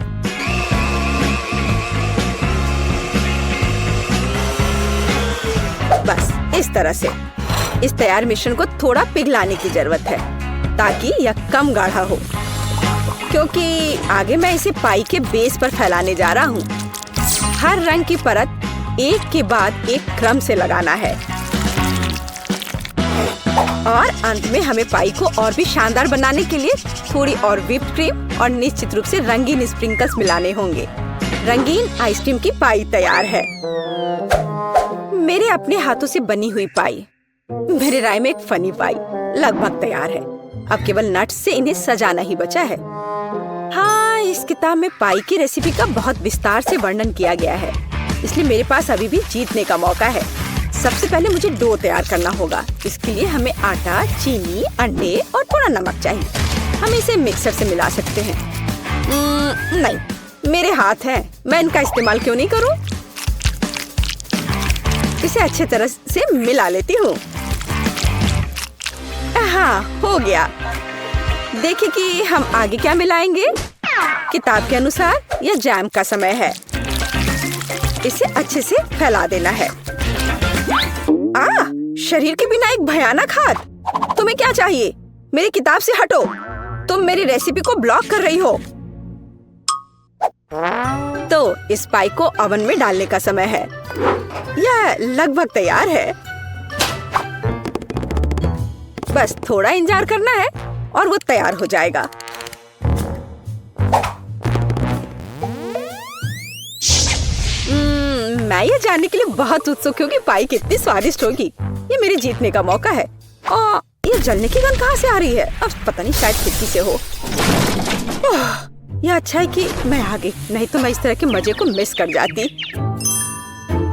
बस इस तरह से। इस तैयार मिश्रण को थोड़ा पिघलाने की जरूरत है ताकि यह कम गाढ़ा हो, क्योंकि आगे मैं इसे पाई के बेस पर फैलाने जा रहा हूँ। हर रंग की परत एक के बाद एक क्रम से लगाना है और अंत में हमें पाई को और भी शानदार बनाने के लिए थोड़ी और व्हिप्ड क्रीम और निश्चित रूप से रंगीन स्प्रिंकल्स मिलाने होंगे। रंगीन आइसक्रीम की पाई तैयार है। मेरे अपने हाथों से बनी हुई पाई, मेरे राय में एक फनी पाई, लगभग तैयार है। अब केवल नट्स से इन्हें सजाना ही बचा है। हाँ, इस किताब में पाई की रेसिपी का बहुत विस्तार से वर्णन किया गया है, इसलिए मेरे पास अभी भी जीतने का मौका है। सबसे पहले मुझे डो तैयार करना होगा। इसके लिए हमें आटा, चीनी, अंडे और थोड़ा नमक चाहिए। हम इसे मिक्सर से मिला सकते हैं। नहीं, मेरे हाथ हैं, मैं इनका इस्तेमाल क्यों नहीं करूं? इसे अच्छे तरह से मिला लेती हूँ। हाँ, हो गया। देखिए कि हम आगे क्या मिलाएंगे। किताब के अनुसार यह जैम का समय है। इसे अच्छे से फैला देना है। शरीर के बिना एक भयानक हाथ। तुम्हें क्या चाहिए? मेरी किताब से हटो। तुम मेरी रेसिपी को ब्लॉक कर रही हो। तो इस पाई को ओवन में डालने का समय है। यह लगभग तैयार है। बस थोड़ा इंतजार करना है और वो तैयार हो जाएगा। मैं ये जानने के लिए बहुत उत्सुक हूँ कि पाई कितनी स्वादिष्ट होगी। ये मेरे जीतने का मौका है। और ये जलने की गंध कहाँ से आ रही है? अब पता नहीं, शायद खिड़की से हो। यह अच्छा है कि मैं आ गई, नहीं तो मैं इस तरह के मजे को मिस कर जाती।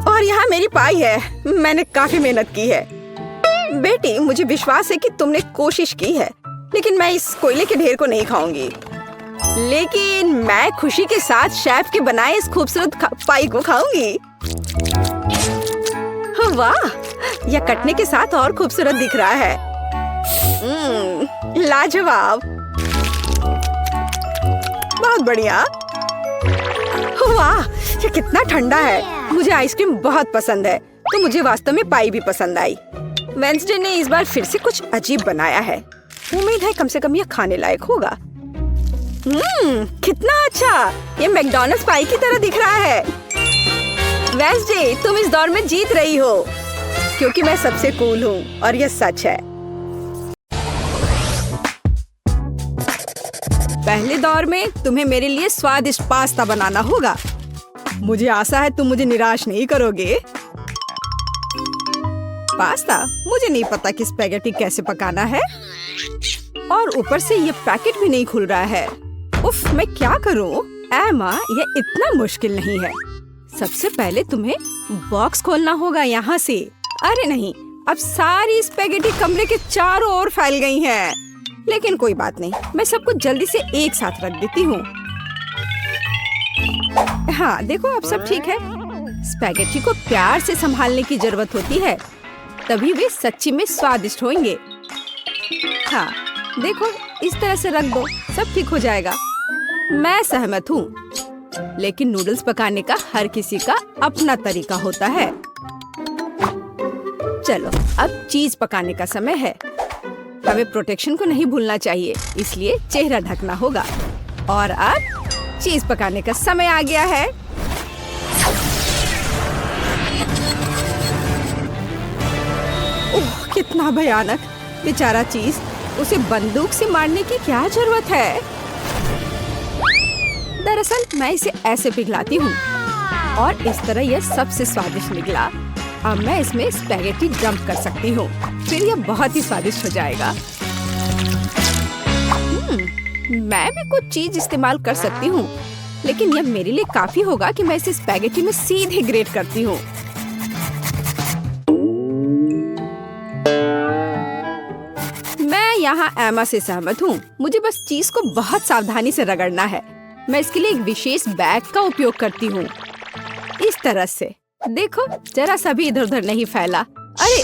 और यहाँ मेरी पाई है। मैंने काफी मेहनत की है। बेटी, मुझे विश्वास है कि तुमने कोशिश की है, लेकिन मैं इस कोयले के ढेर को नहीं खाऊंगी। लेकिन मैं खुशी के साथ शेफ के बनाए इस खूबसूरत पाई को खाऊंगी। वाह, यह कटने के साथ और खूबसूरत दिख रहा है। लाजवाब, बहुत बढ़िया। वाह, ये कितना ठंडा है। मुझे आइसक्रीम बहुत पसंद है, तो मुझे वास्तव में पाई भी पसंद आई। वेडनेसडे ने इस बार फिर से कुछ अजीब बनाया है। उम्मीद है कम से कम यह खाने लायक होगा। कितना अच्छा, ये मैकडॉनल्ड्स पाई की तरह दिख रहा है। वेडनेसडे, तुम इस दौर में जीत रही हो, क्योंकि मैं सबसे कूल हूँ और यह सच है। पहले दौर में तुम्हें मेरे लिए स्वादिष्ट पास्ता बनाना होगा। मुझे आशा है तुम मुझे निराश नहीं करोगे। पास्ता? मुझे नहीं पता कि स्पैगेटी कैसे पकाना है, और ऊपर से ये पैकेट भी नहीं खुल रहा है। उफ, मैं क्या करूं? एमा, ये इतना मुश्किल नहीं है। सबसे पहले तुम्हें बॉक्स खोलना होगा यहाँ से। अरे नहीं, अब सारी स्पैगेटी कमरे के चारों ओर फैल गई हैं। लेकिन कोई बात नहीं, मैं सब कुछ जल्दी से एक साथ रख देती हूँ। हाँ देखो, अब सब ठीक है। स्पैगेटी को प्यार से संभालने की जरूरत होती है, तभी वे सच्ची में स्वादिष्ट होंगे। हाँ देखो, इस तरह से रख दो, सब ठीक हो जाएगा। मैं सहमत हूँ, लेकिन नूडल्स पकाने का हर किसी का अपना तरीका होता है। चलो, अब चीज पकाने का समय है। हमें प्रोटेक्शन को नहीं भूलना चाहिए, इसलिए चेहरा ढकना होगा। और अब चीज पकाने का समय आ गया है। ओह, कितना भयानक! बेचारा चीज, उसे बंदूक से मारने की क्या जरूरत है? दरअसल मैं इसे ऐसे पिघलाती हूँ और इस तरह यह सबसे स्वादिष्ट निकला। अब मैं इसमें स्पैगेटी डंप कर सकती हूँ, फिर यह बहुत ही स्वादिष्ट हो जाएगा। मैं भी कुछ चीज इस्तेमाल कर सकती हूँ, लेकिन यह मेरे लिए काफी होगा कि मैं इसे स्पैगेटी में सीधे ग्रेट करती हूँ। मैं यहाँ एमा से सहमत हूँ। मुझे बस चीज को बहुत सावधानी से रगड़ना है। मैं इसके लिए एक विशेष बैग का उपयोग करती हूँ, इस तरह से। देखो, जरा सा भी इधर उधर नहीं फैला। अरे,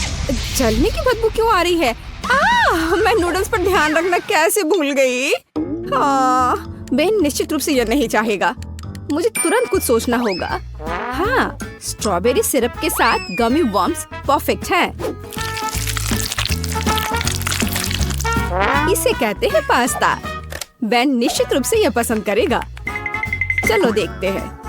जलने की बदबू क्यों आ रही है? मैं नूडल्स पर ध्यान रखना कैसे भूल गई। हाँ, बहन निश्चित रूप से यह नहीं चाहेगा। मुझे तुरंत कुछ सोचना होगा। हाँ, स्ट्रॉबेरी सिरप के साथ गमी वर्म्स परफेक्ट है। इसे कहते हैं पास्ता। बेन निश्चित रूप से यह पसंद करेगा। चलो देखते हैं।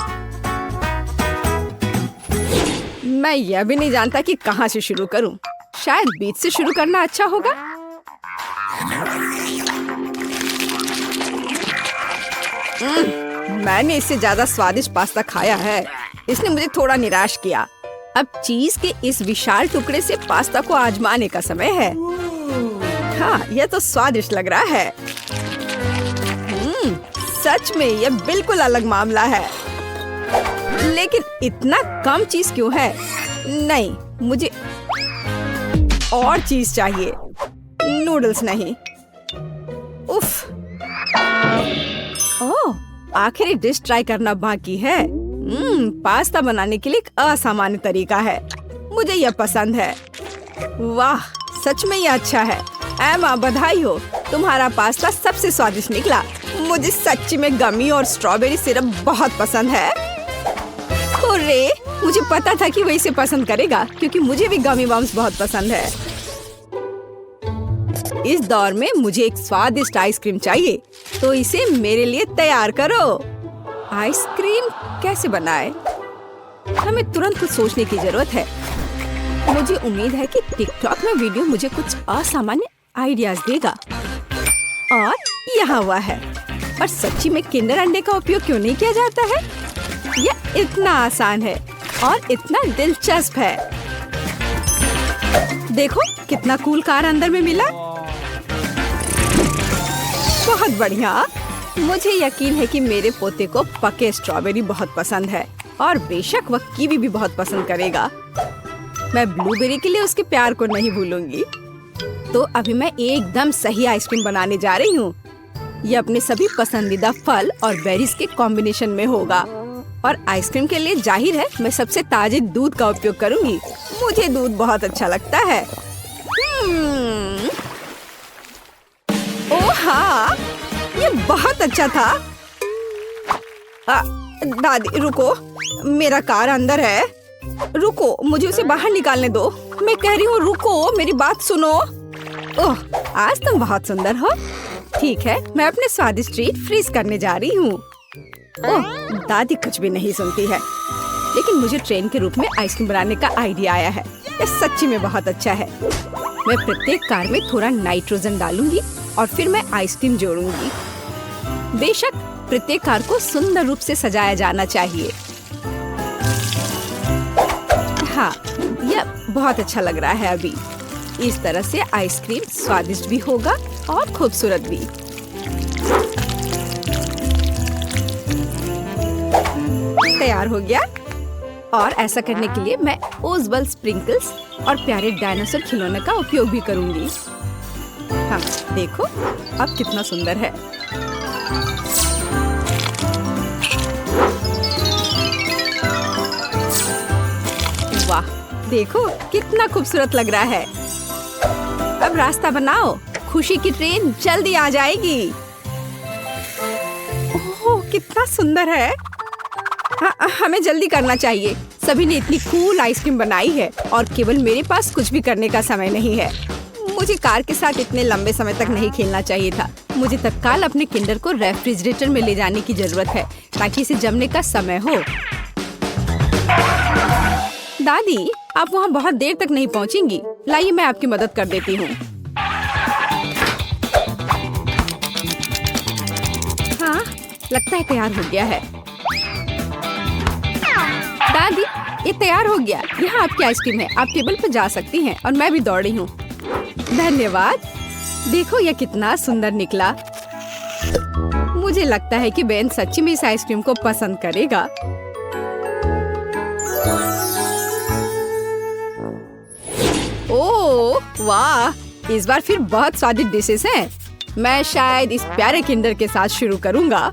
मैं यह भी नहीं जानता कि कहाँ से शुरू करूं। शायद बीच से शुरू करना अच्छा होगा। मैंने इससे ज्यादा स्वादिष्ट पास्ता खाया है। इसने मुझे थोड़ा निराश किया। अब चीज के इस विशाल टुकड़े से पास्ता को आजमाने का समय है। हाँ, यह तो स्वादिष्ट लग रहा है। सच में यह बिल्कुल अलग मामला है। लेकिन इतना कम चीज क्यों है? नहीं, मुझे और चीज चाहिए, नूडल्स नहीं। उफ! ओह, आखिरी डिश ट्राई करना बाकी है। पास्ता बनाने के लिए एक असामान्य तरीका है। मुझे यह पसंद है। वाह, सच में यह अच्छा है। एमा, बधाई हो, तुम्हारा पास्ता सबसे स्वादिष्ट निकला। मुझे सच्ची में गमी और स्ट्रॉबेरी सिरप बहुत पसंद है। हुर्रे! मुझे पता था कि वो इसे पसंद करेगा, क्योंकि मुझे भी गमी वर्म्स बहुत पसंद है। इस दौर में मुझे एक स्वादिष्ट आइसक्रीम चाहिए, तो इसे मेरे लिए तैयार करो। आइसक्रीम कैसे बनाए? हमें तुरंत कुछ सोचने की जरूरत है। मुझे उम्मीद है कि टिकटॉक में वीडियो मुझे कुछ असामान्य आइडियाज देगा। और यहाँ हुआ है। और सच्ची में किंडर अंडे का उपयोग क्यों नहीं किया जाता है? यह इतना आसान है और इतना दिलचस्प है। देखो, कितना कूल कार अंदर में मिला। बहुत बढ़िया। मुझे यकीन है कि मेरे पोते को पके स्ट्रॉबेरी बहुत पसंद है और बेशक वह कीवी भी बहुत पसंद करेगा। मैं ब्लूबेरी के लिए उसके प्यार को नहीं भूलूंगी। तो अभी मैं एकदम सही आइसक्रीम बनाने जा रही हूँ। यह अपने सभी पसंदीदा फल और बेरीज के कॉम्बिनेशन में होगा। और आइसक्रीम के लिए जाहिर है मैं सबसे ताजे दूध का उपयोग करूंगी। मुझे दूध बहुत अच्छा लगता है। ओह हाँ, ये बहुत अच्छा था। दादी रुको, मेरा कार अंदर है। रुको, मुझे उसे बाहर निकालने दो। मैं कह रही हूँ रुको, मेरी बात सुनो। ओह, आज तुम बहुत सुंदर हो। ठीक है, मैं अपने स्वादिष्ट ट्रीट फ्रीज करने जा रही हूँ। ओह, दादी कुछ भी नहीं सुनती है। लेकिन मुझे ट्रेन के रूप में आइसक्रीम बनाने का आइडिया आया है। यह सच्ची में बहुत अच्छा है। मैं प्रत्येक कार में थोड़ा नाइट्रोजन डालूंगी और फिर मैं आइसक्रीम जोड़ूंगी। बेशक प्रत्येक कार को सुंदर रूप से सजाया जाना चाहिए। हाँ, यह बहुत अच्छा लग रहा है। अभी इस तरह से आइसक्रीम स्वादिष्ट भी होगा और खूबसूरत भी। तैयार हो गया। और ऐसा करने के लिए मैं ओजबल स्प्रिंकल्स और प्यारे डायनासोर खिलौने का उपयोग भी करूंगी। हाँ देखो अब कितना सुंदर है। वाह देखो कितना खूबसूरत लग रहा है। अब रास्ता बनाओ, खुशी की ट्रेन जल्दी आ जाएगी। ओह कितना सुंदर है। हमें जल्दी करना चाहिए। सभी ने इतनी कूल आइसक्रीम बनाई है और केवल मेरे पास कुछ भी करने का समय नहीं है। मुझे कार के साथ इतने लंबे समय तक नहीं खेलना चाहिए था। मुझे तत्काल अपने किंडर को रेफ्रिजरेटर में ले जाने की जरूरत है ताकि इसे जमने का समय हो। दादी आप वहाँ बहुत देर तक नहीं पहुँचेंगी। लाइए मैं आपकी मदद कर देती हूँ। हाँ लगता है तैयार हो गया है। दादी ये तैयार हो गया। यहाँ आपकी आइसक्रीम है, आप टेबल पर जा सकती हैं और मैं भी दौड़ी हूँ। धन्यवाद। देखो यह कितना सुंदर निकला। मुझे लगता है कि बेन सच्ची में इस आइसक्रीम को पसंद करेगा। ओह वाह इस बार फिर बहुत स्वादिष्ट डिशेस हैं। मैं शायद इस प्यारे किंडर के साथ शुरू करूँगा।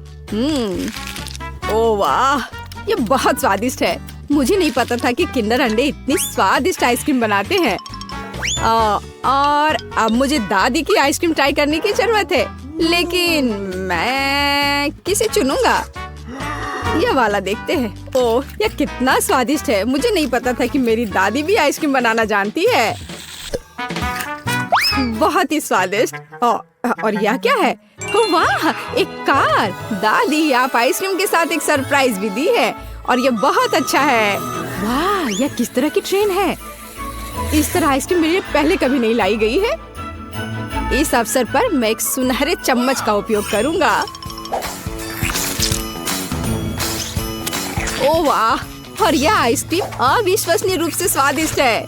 ओह वाह ये बहुत स्वादिष्ट है। मुझे नहीं पता था कि किंडर अंडे इतनी स्वादिष्ट आइसक्रीम बनाते हैं। और अब मुझे दादी की आइसक्रीम ट्राई करने की जरूरत है, लेकिन मैं किसे चुनूंगा? यह वाला देखते हैं। ओह यह कितना स्वादिष्ट है। मुझे नहीं पता था कि मेरी दादी भी आइसक्रीम बनाना जानती है। बहुत ही स्वादिष्ट। और यह क्या है? वाह एक कार। दादी आप आइसक्रीम के साथ एक सरप्राइज भी दी है और यह बहुत अच्छा है। वाह यह किस तरह की ट्रेन है? इस तरह आइसक्रीम मेरे लिए पहले कभी नहीं लाई गई है। इस अवसर पर मैं एक सुनहरे चम्मच का उपयोग करूंगा। ओह वाह और यह आइसक्रीम अविश्वसनीय रूप से स्वादिष्ट है।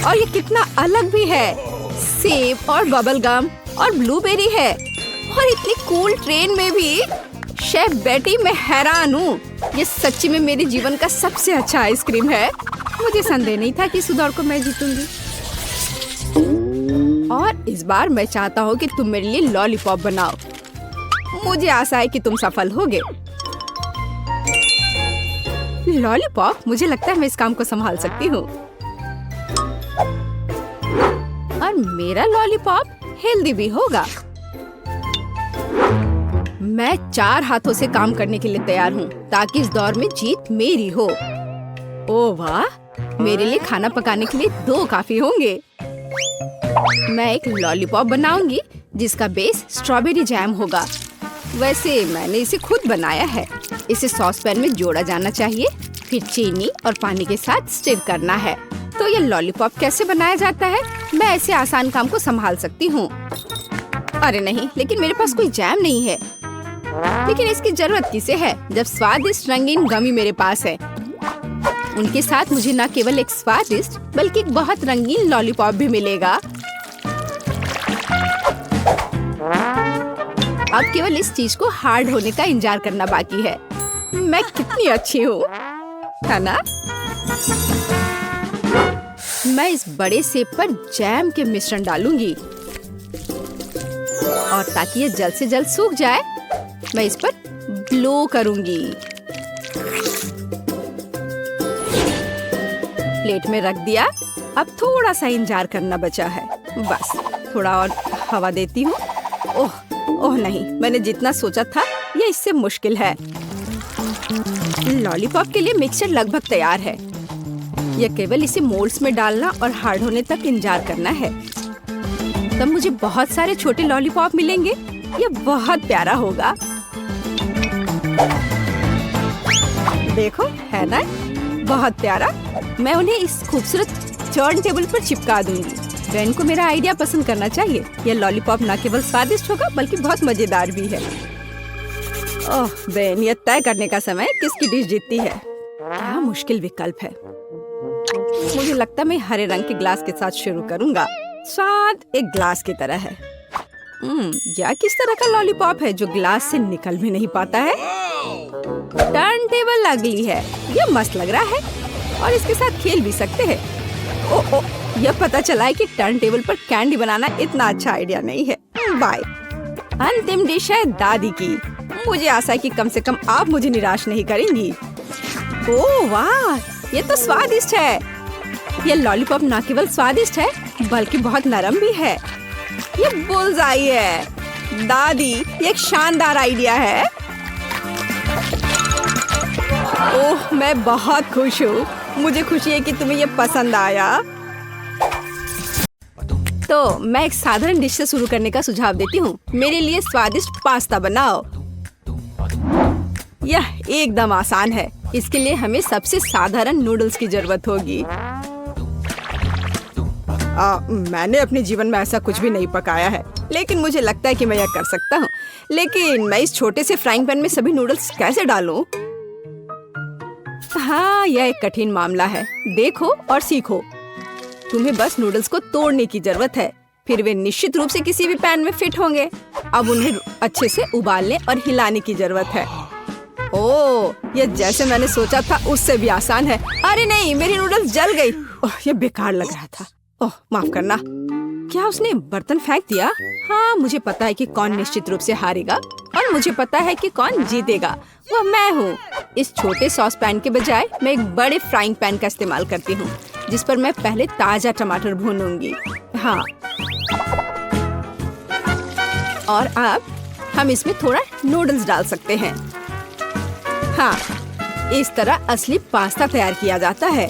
और ये कितना अलग भी है। सेब और बबल गम और ब्लूबेरी है और इतनी कूल ट्रेन में भी। शेफ बेटी मैं हैरान हूँ। ये सच्ची में मेरे जीवन का सबसे अच्छा आइसक्रीम है। मुझे संदेह नहीं था कि इस दौड़ को मैं जीतूंगी। और इस बार मैं चाहता हूँ कि तुम मेरे लिए लॉलीपॉप बनाओ। मुझे आशा है कि तुम सफल होगे। लॉलीपॉप मुझे लगता है मैं इस काम को संभाल सकती हूँ। और मेरा लॉलीपॉप हेल्दी भी होगा। मैं 4 हाथों से काम करने के लिए तैयार हूँ ताकि इस दौर में जीत मेरी हो। ओह वाह मेरे लिए खाना पकाने के लिए 2 काफी होंगे। मैं एक लॉलीपॉप बनाऊंगी जिसका बेस स्ट्रॉबेरी जैम होगा। वैसे मैंने इसे खुद बनाया है। इसे सॉस पैन में जोड़ा जाना चाहिए, फिर चीनी और पानी के साथ स्टिर करना है। तो ये लॉलीपॉप कैसे बनाया जाता है? मैं ऐसे आसान काम को संभाल सकती हूँ। अरे नहीं, लेकिन मेरे पास कोई जैम नहीं है। लेकिन इसकी जरूरत किसे है जब स्वादिष्ट रंगीन गमी मेरे पास है। उनके साथ मुझे न केवल एक स्वादिष्ट बल्कि एक बहुत रंगीन लॉलीपॉप भी मिलेगा। अब केवल इस चीज को हार्ड होने का इंतजार करना बाकी है। मैं कितनी अच्छी हूँ, है ना? मैं इस बड़े सेब पर जैम के मिश्रण डालूंगी और ताकि ये जल्द से जल्द सूख जाए मैं इस पर ब्लो करूंगी। प्लेट में रख दिया। अब थोड़ा सा इंतजार करना बचा है। बस थोड़ा और हवा देती हूँ। ओह नहीं, मैंने जितना सोचा था ये इससे मुश्किल है। लॉलीपॉप के लिए मिक्सचर लगभग तैयार है। यह केवल इसे मोल्ड्स में डालना और हार्ड होने तक इंतजार करना है। तब मुझे बहुत सारे छोटे लॉलीपॉप मिलेंगे। ये बहुत प्यारा होगा। देखो, है ना? बहुत प्यारा। मैं उन्हें इस खूबसूरत टर्न टेबल पर चिपका दूंगी। बेन को मेरा आइडिया पसंद करना चाहिए। यह लॉलीपॉप न केवल स्वादिष्ट होगा बल्कि बहुत मजेदार भी है। ओह बेन, यह तय करने का समय किसकी डिश जीतती है। क्या मुश्किल विकल्प है। मुझे लगता है मैं हरे रंग के ग्लास के साथ शुरू करूंगा। स्वाद एक ग्लास की तरह है। यह किस तरह का लॉलीपॉप है जो ग्लास से निकल भी नहीं पाता है? टर्न टेबल अगली है, ये मस्त लग रहा है और इसके साथ खेल भी सकते हैं। ओ, यह पता चला है कि टर्न टेबल पर कैंडी बनाना इतना अच्छा आइडिया नहीं है। बाय। अंतिम डिश है दादी की। मुझे आशा है कि कम से कम आप मुझे निराश नहीं करेंगी। ओह वाह, ये तो स्वादिष्ट है। ये लॉलीपॉप न केवल स्वादिष्ट है बल्कि बहुत नरम भी है। ये बुल्सआई है। दादी, ये एक शानदार आइडिया है। ओह, मैं बहुत खुश हूँ। मुझे खुशी है कि तुम्हें ये पसंद आया। तो मैं एक साधारण डिश से शुरू करने का सुझाव देती हूँ। मेरे लिए स्वादिष्ट पास्ता बनाओ। यह एकदम आसान है। इसके लिए हमें सबसे साधारण नूडल्स की जरूरत होगी। मैंने अपने जीवन में ऐसा कुछ भी नहीं पकाया है, लेकिन मुझे लगता है कि मैं यह कर सकता हूँ। लेकिन मैं इस छोटे से फ्राइंग पैन में सभी नूडल्स कैसे डालूं? हाँ, यह एक कठिन मामला है। देखो और सीखो। तुम्हें बस नूडल्स को तोड़ने की जरूरत है, फिर वे निश्चित रूप से किसी भी पैन में फिट होंगे। अब उन्हें अच्छे से उबालने और हिलाने की जरूरत है। ओह, यह जैसे मैंने सोचा था उससे भी आसान है। अरे नहीं, मेरी नूडल्स जल गई। ओह, यह बेकार लग रहा था। ओह, माफ करना। क्या उसने बर्तन फेंक दिया? हाँ, मुझे पता है कि कौन निश्चित रूप से हारेगा और मुझे पता है कि कौन जीतेगा। वह मैं हूँ। इस छोटे सॉस पैन के बजाय मैं एक बड़े फ्राइंग पैन का इस्तेमाल करती हूँ, जिस पर मैं पहले ताजा टमाटर भूनूंगी। हाँ, और अब हम इसमें थोड़ा नूडल्स डाल सकते हैं। हाँ, इस तरह असली पास्ता तैयार किया जाता है।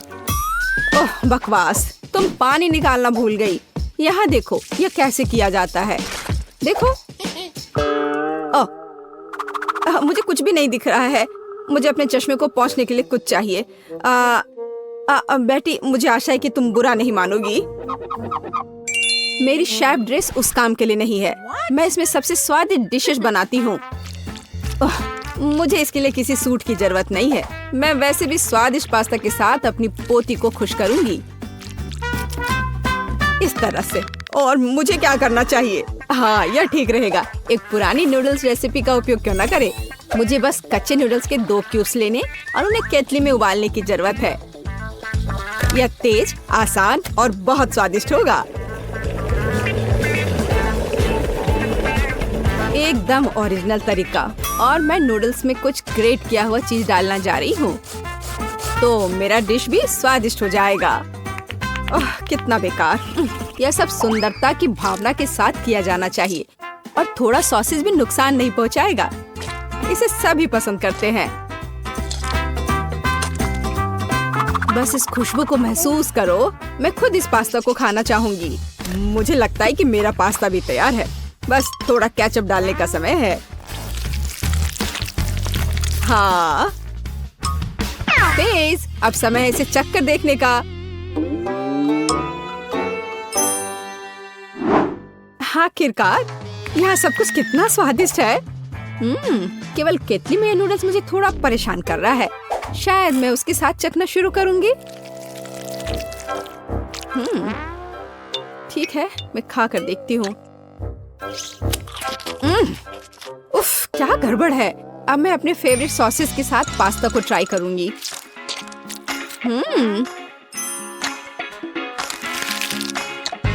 ओह बकवास, तुम पानी निकालना भूल गई। यहाँ देखो, यह कैसे किया जाता है। देखो। ओह, मुझे कुछ भी नहीं दिख रहा है। मुझे अपने चश्मे को पोंछने के लिए कुछ चाहिए। बेटी, मुझे आशा है कि तुम बुरा नहीं मानोगी। मेरी शेफ ड्रेस उस काम के लिए नहीं है। मैं इसमें सबसे स्वादिष्ट डिशेस बनाती हूँ। मुझे इसके लिए किसी सूट की जरूरत नहीं है। मैं वैसे भी स्वादिष्ट पास्ता के साथ अपनी पोती को खुश करूंगी इस तरह से। और मुझे क्या करना चाहिए? हाँ, यह ठीक रहेगा। एक पुरानी नूडल्स रेसिपी का उपयोग क्यों न करें। मुझे बस कच्चे नूडल्स के 2 क्यूब्स लेने और उन्हें केतली में उबालने की जरूरत है। यह तेज, आसान और बहुत स्वादिष्ट होगा। एकदम ओरिजिनल तरीका। और मैं नूडल्स में कुछ ग्रेट किया हुआ चीज डालना जा रही हूँ, तो मेरा डिश भी स्वादिष्ट हो जाएगा। ओह, कितना बेकार। यह सब सुंदरता की भावना के साथ किया जाना चाहिए और थोड़ा सॉसेज भी नुकसान नहीं पहुँचाएगा। इसे सभी पसंद करते हैं। बस इस खुशबू को महसूस करो। मैं खुद इस पास्ता को खाना चाहूंगी। मुझे लगता है कि मेरा पास्ता भी तैयार है। बस थोड़ा केचप डालने का समय है। हाँ, तेज। अब समय है इसे चख कर देखने का। आखिरकार, यहाँ सब कुछ कितना स्वादिष्ट है। केवल केतली में ये नूडल्स मुझे थोड़ा परेशान कर रहा है। शायद मैं उसके साथ चखना शुरू करूंगी। ठीक है, मैं खा कर देखती हूँ। उफ, क्या गड़बड़ है। अब मैं अपने फेवरेट सॉसेस के साथ पास्ता को ट्राई करूंगी।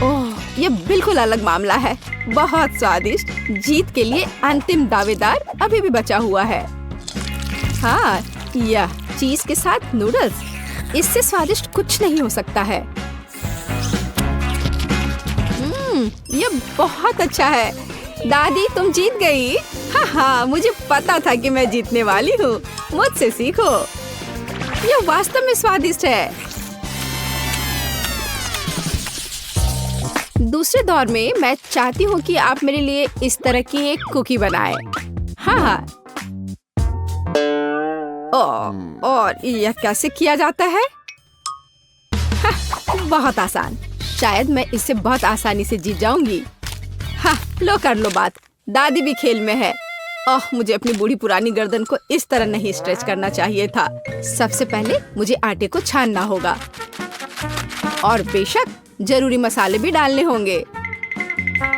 ओह, ये बिल्कुल अलग मामला है। बहुत स्वादिष्ट। जीत के लिए अंतिम दावेदार अभी भी बचा हुआ है। हाँ, यह चीज के साथ नूडल्स, इससे स्वादिष्ट कुछ नहीं हो सकता है। यह बहुत अच्छा है। दादी, तुम जीत गई। हाँ, मुझे पता था कि मैं जीतने वाली हूँ। मुझसे सीखो। यह वास्तव में स्वादिष्ट है। दूसरे दौर में मैं चाहती हूँ कि आप मेरे लिए इस तरह की एक कुकी बनाएं। हाँ। और यह कैसे किया जाता है? हाँ, बहुत आसान। शायद मैं इससे बहुत आसानी से जीत जाऊंगी। हाँ, लो कर लो बात। दादी भी खेल में है। ओह, मुझे अपनी बूढ़ी पुरानी गर्दन को इस तरह नहीं स्ट्रेच करना चाहिए था। सबसे पहले मुझे आटे को छानना होगा और बेशक जरूरी मसाले भी डालने होंगे।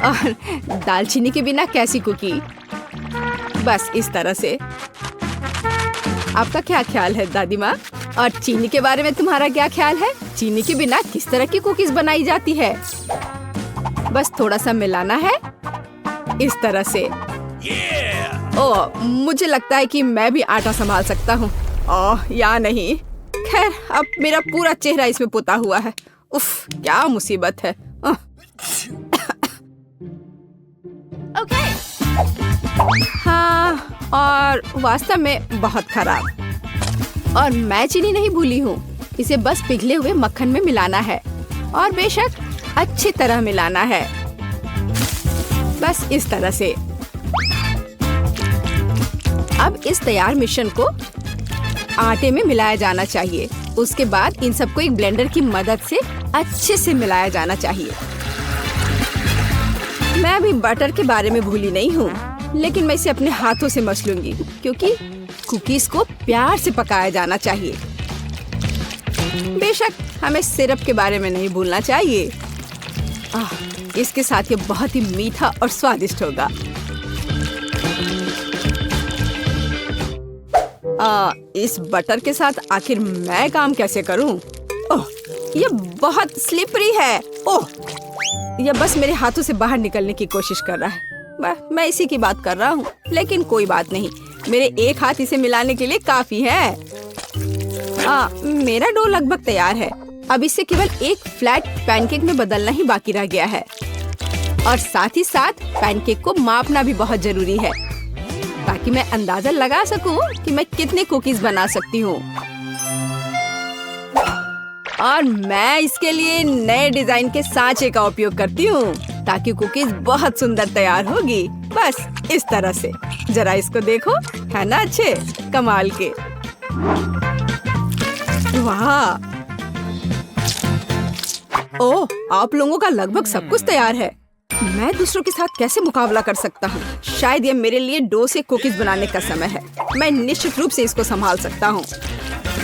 और दालचीनी के बिना कैसी कुकी? बस इस तरह से। आपका क्या ख्याल है दादी माँ? और चीनी के बारे में तुम्हारा क्या ख्याल है? चीनी के बिना किस तरह की कुकीज बनाई जाती है? बस थोड़ा सा मिलाना है इस तरह से। ओह, मुझे लगता है कि मैं भी आटा संभाल सकता हूँ। ओह, या नहीं। खैर, अब मेरा पूरा चेहरा इसमें पुता हुआ है। उफ, क्या मुसीबत है। हाँ, और वास्तव में बहुत खराब। और मैं चीनी नहीं भूली हूँ। इसे बस पिघले हुए मक्खन में मिलाना है और बेशक अच्छी तरह मिलाना है। बस इस तरह से। अब इस तैयार मिश्रण को आटे में मिलाया जाना चाहिए। उसके बाद इन सबको एक ब्लेंडर की मदद से अच्छे से मिलाया जाना चाहिए। मैं अभी बटर के बारे में भूली नहीं हूँ, लेकिन मैं इसे अपने हाथों से मस लूंगी क्योंकि कुकीज को प्यार से पकाया जाना चाहिए। बेशक हमें सिरप के बारे में नहीं भूलना चाहिए। इसके साथ ये बहुत ही मीठा और स्वादिष्ट होगा। इस बटर के साथ आखिर मैं काम कैसे करूं? ओह, ये बहुत स्लिपरी है। ओह, ये बस मेरे हाथों से बाहर निकलने की कोशिश कर रहा है। मैं इसी की बात कर रहा हूँ, लेकिन कोई बात नहीं। मेरे एक हाथ इसे मिलाने के लिए काफी है। मेरा डो लगभग तैयार है। अब इसे केवल एक फ्लैट पैनकेक में बदलना ही बाकी रह गया है। और साथ ही साथ पैनकेक को मापना भी बहुत जरूरी है ताकि मैं अंदाजा लगा सकूं कि मैं कितने कुकीज बना सकती हूँ। और मैं इसके लिए नए डिजाइन के सांचे का उपयोग करती हूँ ताकि कुकीज बहुत सुंदर तैयार होगी। बस इस तरह से। जरा इसको देखो, है ना अच्छे कमाल के? वाह! ओह, आप लोगों का लगभग सब कुछ तैयार है। मैं दूसरों के साथ कैसे मुकाबला कर सकता हूँ? शायद ये मेरे लिए डो से कुकीज बनाने का समय है। मैं निश्चित रूप से इसको संभाल सकता हूँ।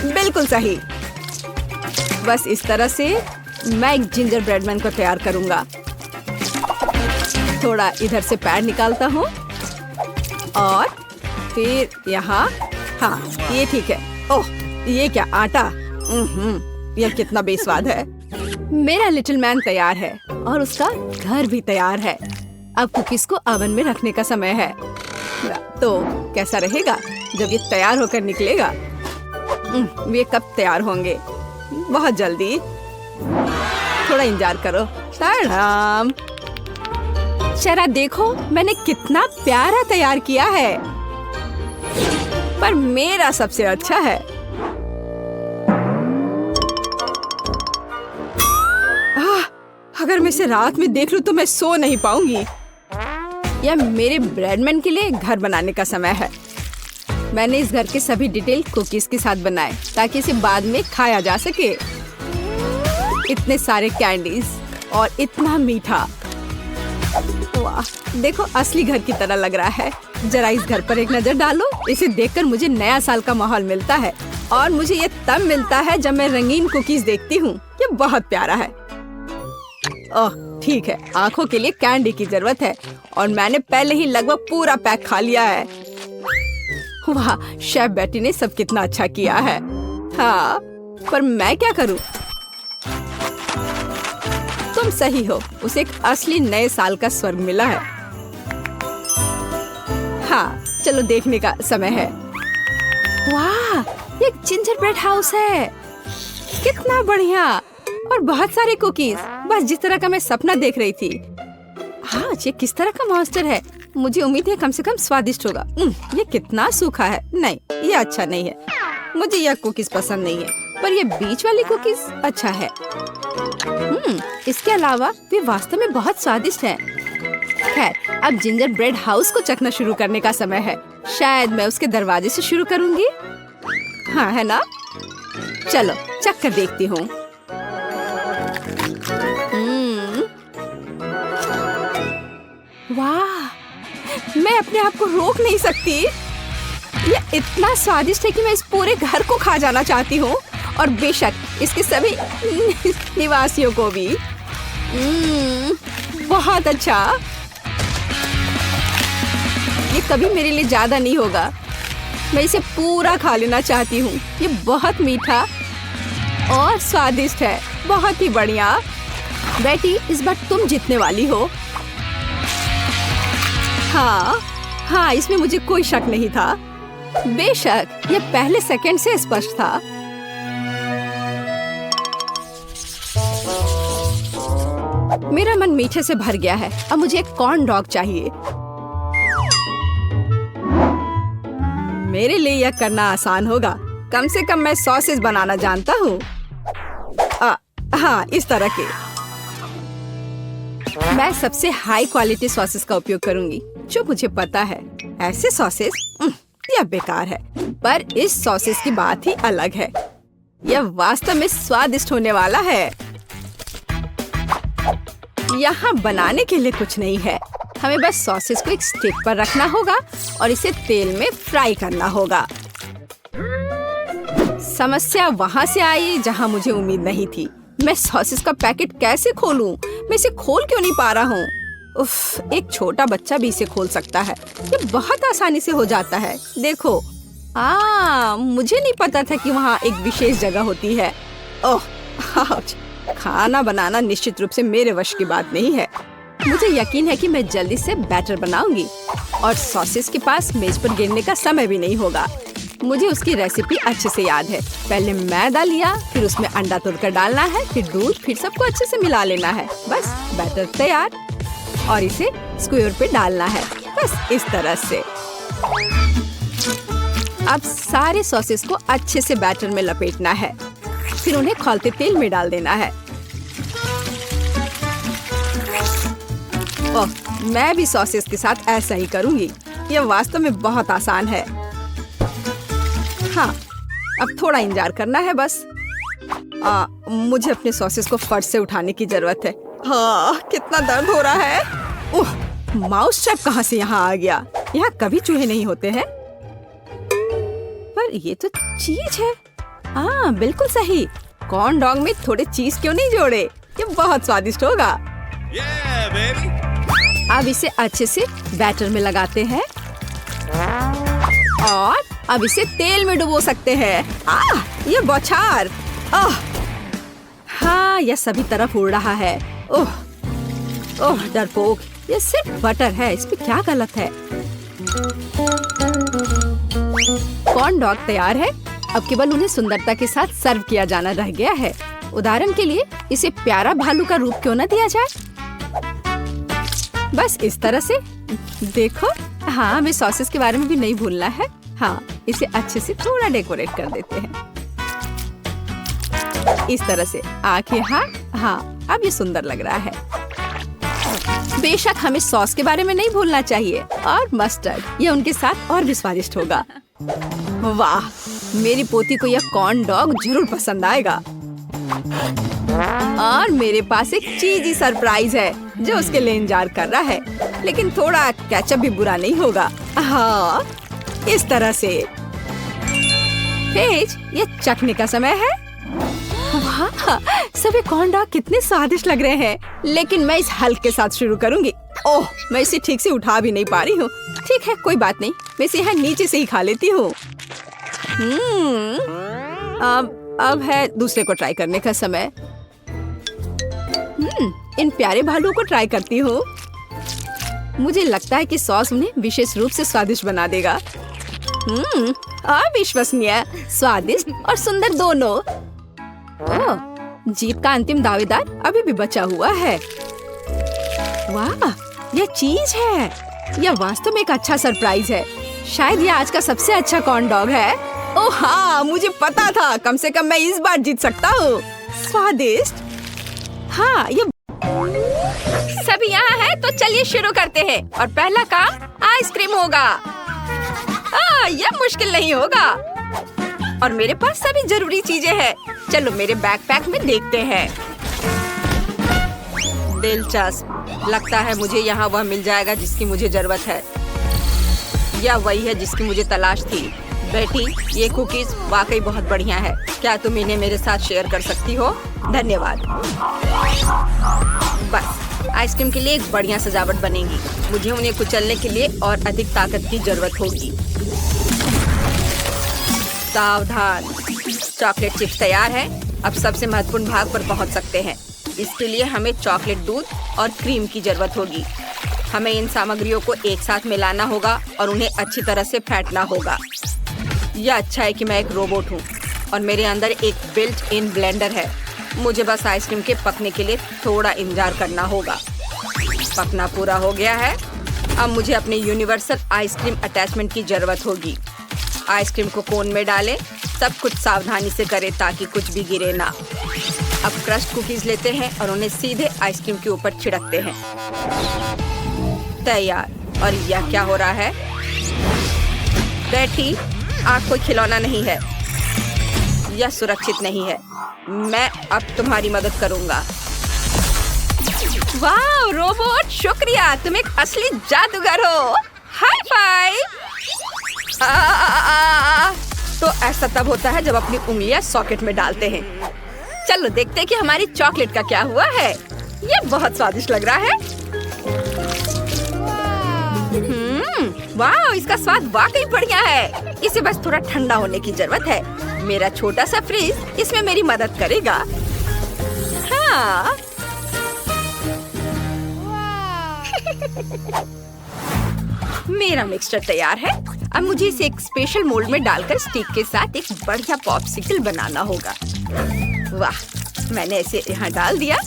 बिल्कुल सही। बस इस तरह से मैं एक जिंजर ब्रेड मैन को तैयार करूँगा। थोड़ा इधर से पैर निकालता हूँ और फिर यहाँ। हाँ, ये ठीक है। ओह, ये क्या आटा? यह कितना बेस्वाद है। मेरा लिटिल मैन तैयार है और उसका घर भी तैयार है। अब कुकीज को ओवन में रखने का समय है। तो कैसा रहेगा जब ये तैयार होकर निकलेगा? ये कब तैयार होंगे? बहुत जल्दी। थोड़ा इंतजार करो। टाडाम! जरा देखो मैंने कितना प्यारा तैयार किया है। पर मेरा सबसे अच्छा है। अगर मैं इसे रात में देख लूं तो मैं सो नहीं पाऊंगी। यह मेरे ब्रेडमैन के लिए घर बनाने का समय है। मैंने इस घर के सभी डिटेल कुकीज के साथ बनाए ताकि इसे बाद में खाया जा सके। इतने सारे कैंडीज और इतना मीठा। वाह, देखो असली घर की तरह लग रहा है। जरा इस घर पर एक नजर डालो। इसे देखकर मुझे नया साल का माहौल मिलता है और मुझे ये तब मिलता है जब मैं रंगीन कुकीज देखती हूँ। ये बहुत प्यारा है। ओह, ठीक है, आंखों के लिए कैंडी की जरूरत है और मैंने पहले ही लगभग पूरा पैक खा लिया है। वाह, शेफ बेटी ने सब कितना अच्छा किया है। हाँ, पर मैं क्या करूं? तुम सही हो, उसे एक असली नए साल का स्वर्ग मिला है। हाँ, चलो देखने का समय है। वाह, ये एक जिंजर ब्रेड हाउस है। कितना बढ़िया और बहुत सारे कुकीज, बस जिस तरह का मैं सपना देख रही थी। हाँ, ये किस तरह का मॉन्स्टर है? मुझे उम्मीद है कम से कम स्वादिष्ट होगा। ये कितना सूखा है। नहीं, ये अच्छा नहीं है। मुझे यह कुकीज पसंद नहीं है, पर ये बीच वाली कुकीज अच्छा है। इसके अलावा वे वास्तव में बहुत स्वादिष्ट हैं। खैर, अब जिंजर ब्रेड हाउस को चखना शुरू करने का समय है। शायद मैं उसके दरवाजे से शुरू करूंगी। हाँ, है ना? चलो चख कर देखती हूँ। वाह, मैं अपने आप को रोक नहीं सकती। ये इतना स्वादिष्ट है कि मैं इस पूरे घर को खा जाना चाहती हूँ और बेशक इसके सभी निवासियों को भी। बहुत अच्छा। ये कभी मेरे लिए ज्यादा नहीं होगा। मैं इसे पूरा खा लेना चाहती हूँ। ये बहुत मीठा और स्वादिष्ट है, बहुत ही बढ़िया। बेटी, इस बार तुम जीतने वाली हो। हाँ, इसमें मुझे कोई शक नहीं था। बेशक, ये पहले सेकंड से स्पष्ट था। मेरा मन मीठे से भर गया है। अब मुझे एक कॉर्न डॉग चाहिए। मेरे लिए यह करना आसान होगा। कम से कम मैं सॉसेस बनाना जानता हूँ। हाँ, इस तरह के। मैं सबसे हाई क्वालिटी सॉसेस का उपयोग करूंगी जो मुझे पता है। ऐसे सॉसेस यह बेकार है, पर इस सॉसेस की बात ही अलग है। यह वास्तव में स्वादिष्ट होने वाला है। यहाँ बनाने के लिए कुछ नहीं है। हमें बस सॉसेस को एक स्टिक पर रखना होगा और इसे तेल में फ्राई करना होगा। समस्या वहाँ से आई जहाँ मुझे उम्मीद नहीं थी। मैं सॉसेस का पैकेट कैसे खोलूं? मैं इसे खोल क्यों नहीं पा रहा हूँ? उफ, एक छोटा बच्चा भी इसे खोल सकता है। ये बहुत आसानी से हो जाता है। देखो, मुझे नहीं पता था कि वहाँ एक विशेष जगह होती है। ओह, खाना बनाना निश्चित रूप से मेरे वश की बात नहीं है। मुझे यकीन है कि मैं जल्दी से बैटर बनाऊंगी और सॉसेस के पास मेज पर गिरने का समय भी नहीं होगा। मुझे उसकी रेसिपी अच्छे से याद है। पहले मैदा लिया, फिर उसमें अंडा तोड़कर डालना है, फिर दूध, फिर सबको अच्छे से मिला लेना है। बस बैटर तैयार और इसे स्क्वायर पे डालना है। बस इस तरह से। अब सारे सॉसेस को अच्छे से बैटर में लपेटना है, फिर उन्हें खौलते तेल में डाल देना है। ओह, मैं भी सॉसेस के साथ ऐसा ही करूंगी। यह वास्तव में बहुत आसान है। हाँ, अब थोड़ा इंतजार करना है बस। मुझे अपने सॉसेस को फर्श से उठाने की जरूरत है। हाँ, कितना दर्द हो रहा है। ओह, माउस ट्रैप कहाँ से यहाँ आ गया? यहाँ कभी चूहे नहीं होते हैं। पर ये तो चीज है। बिल्कुल सही। कॉर्न डॉग में थोड़े चीज क्यों नहीं जोड़े? ये बहुत स्वादिष्ट होगा। अब इसे अच्छे से बैटर में लगाते हैं और अब इसे तेल में डुबो सकते हैं। ये बौछार। हाँ, यह सभी तरफ उड़ रहा है। ओह, डरपोक। ये सिर्फ बटर है, इसमें क्या गलत है? कॉर्न डॉग तैयार है। अब केवल उन्हें सुंदरता के साथ सर्व किया जाना रह गया है। उदाहरण के लिए इसे प्यारा भालू का रूप क्यों न दिया जाए? बस इस तरह से। देखो, हाँ, हमें सॉसेस के बारे में भी नहीं भूलना है। हाँ, इसे अच्छे से थोड़ा डेकोरेट कर देते हैं। इस तरह से आंखें। हाँ, अब ये सुंदर लग रहा है। बेशक हमें सॉस के बारे में नहीं भूलना चाहिए और मस्टर्ड। ये उनके साथ और भी स्वादिष्ट होगा। वाह, मेरी पोती को यह कॉर्न डॉग जरूर पसंद आएगा। और मेरे पास एक चीजी सरप्राइज है जो उसके लिए इंतजार कर रहा है। लेकिन थोड़ा केचप भी बुरा नहीं होगा। हाँ, इस तरह से। पेज, ये चखने का समय है। वाह, सभी कॉर्न डॉग कितने स्वादिष्ट लग रहे हैं। लेकिन मैं इस हल्क के साथ शुरू करूंगी। ओह, मैं इसे ठीक से उठा भी नहीं पा रही हूँ। ठीक है, कोई बात नहीं, मैं इसे यहाँ नीचे से ही खा लेती हूँ। अब है दूसरे को ट्राई करने का समय। इन प्यारे भालुओं को ट्राई करती हूँ। मुझे लगता है कि सॉस उन्हें विशेष रूप से स्वादिष्ट बना देगा। अविश्वसनीय, स्वादिष्ट और सुंदर दोनों। जीत का अंतिम दावेदार अभी भी बचा हुआ है। वाह, यह चीज है। यह वास्तव में एक अच्छा सरप्राइज है। शायद यह आज का सबसे अच्छा कॉर्न डॉग है। ओह हाँ, मुझे पता था। कम से कम मैं इस बार जीत सकता हूँ। स्वादिष्ट। हाँ, ये सभी यहाँ है तो चलिए शुरू करते हैं। और पहला काम आइसक्रीम होगा। यह मुश्किल नहीं होगा और मेरे पास सभी जरूरी चीजें हैं। चलो मेरे बैकपैक में देखते हैं। दिलचस्प। लगता है मुझे यहाँ वह मिल जाएगा जिसकी मुझे जरूरत है, या वही है जिसकी मुझे तलाश थी। बेटी, ये कुकीज वाकई बहुत बढ़िया है। क्या तुम इन्हें मेरे साथ शेयर कर सकती हो? धन्यवाद। बस आइसक्रीम के लिए एक बढ़िया सजावट बनेगी। मुझे उन्हें कुचलने के लिए और अधिक ताकत की जरूरत होगी। सावधान, चॉकलेट चिप्स तैयार है। अब सबसे महत्वपूर्ण भाग पर पहुंच सकते हैं। इसके लिए हमें चॉकलेट दूध और क्रीम की जरूरत होगी। हमें इन सामग्रियों को एक साथ मिलाना होगा और उन्हें अच्छी तरह से फेंटना होगा। यह अच्छा है कि मैं एक रोबोट हूँ और मेरे अंदर एक बिल्ट इन ब्लेंडर है। मुझे बस आइसक्रीम के पकने के लिए थोड़ा इंतजार करना होगा। पकना पूरा हो गया है। अब मुझे अपने यूनिवर्सल आइसक्रीम अटैचमेंट की जरूरत होगी। आइसक्रीम को कोन में डालें। सब कुछ सावधानी से करें ताकि कुछ भी गिरे ना। अब क्रश्ड कुकीज लेते हैं और उन्हें सीधे आइसक्रीम के ऊपर छिड़कते हैं। तैयार। और यह क्या हो रहा है? बैठी, आग कोई खिलौना नहीं है। यह सुरक्षित नहीं है। मैं अब तुम्हारी मदद करूंगा। वाह रोबोट, शुक्रिया, तुम एक असली जादूगर हो। High five. तो ऐसा तब होता है जब अपनी उंगलियां सॉकेट में डालते हैं। चलो देखते हैं कि हमारी चॉकलेट का क्या हुआ है। ये बहुत स्वादिष्ट लग रहा है। वाह, इसका स्वाद वाकई बढ़िया है। इसे बस थोड़ा ठंडा होने की जरूरत है। मेरा छोटा सा फ्रीज इसमें मेरी मदद करेगा। हाँ। मेरा मिक्सचर तैयार है। अब मुझे इसे एक स्पेशल मोल्ड में डालकर स्टिक के साथ एक बढ़िया पॉप्सिकल बनाना होगा। वाह, मैंने इसे यहाँ डाल दिया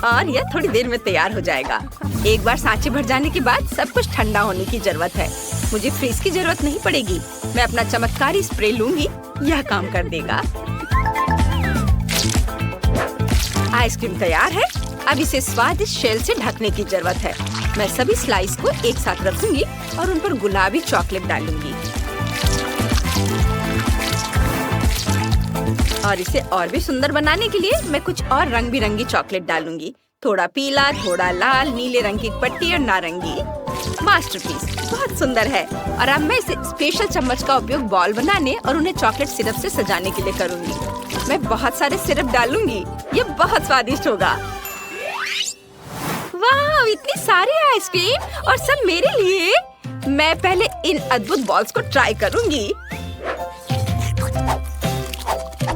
और यह थोड़ी देर में तैयार हो जाएगा। एक बार सांचे भर जाने के बाद सब कुछ ठंडा होने की जरूरत है। मुझे फ्रीज की जरूरत नहीं पड़ेगी। मैं अपना चमत्कारी स्प्रे लूंगी, यह काम कर देगा। आइसक्रीम तैयार है। अब इसे स्वादिष्ट शेल से ढकने की जरूरत है। मैं सभी स्लाइस को एक साथ रखूंगी और उन पर गुलाबी चॉकलेट डालूंगी। और इसे और भी सुंदर बनाने के लिए मैं कुछ और रंग बिरंगी चॉकलेट डालूंगी। थोड़ा पीला, थोड़ा लाल, नीले रंग की पट्टी और नारंगी। मास्टरपीस, बहुत सुंदर है। और अब मैं इसे स्पेशल चम्मच का उपयोग बॉल बनाने और उन्हें चॉकलेट सिरप से सजाने के लिए करूंगी। मैं बहुत सारे सिरप डालूंगी। ये बहुत स्वादिष्ट होगा। वाह, इतनी सारी आइसक्रीम और सब मेरे लिए। मैं पहले इन अद्भुत बॉल्स को ट्राई करूंगी।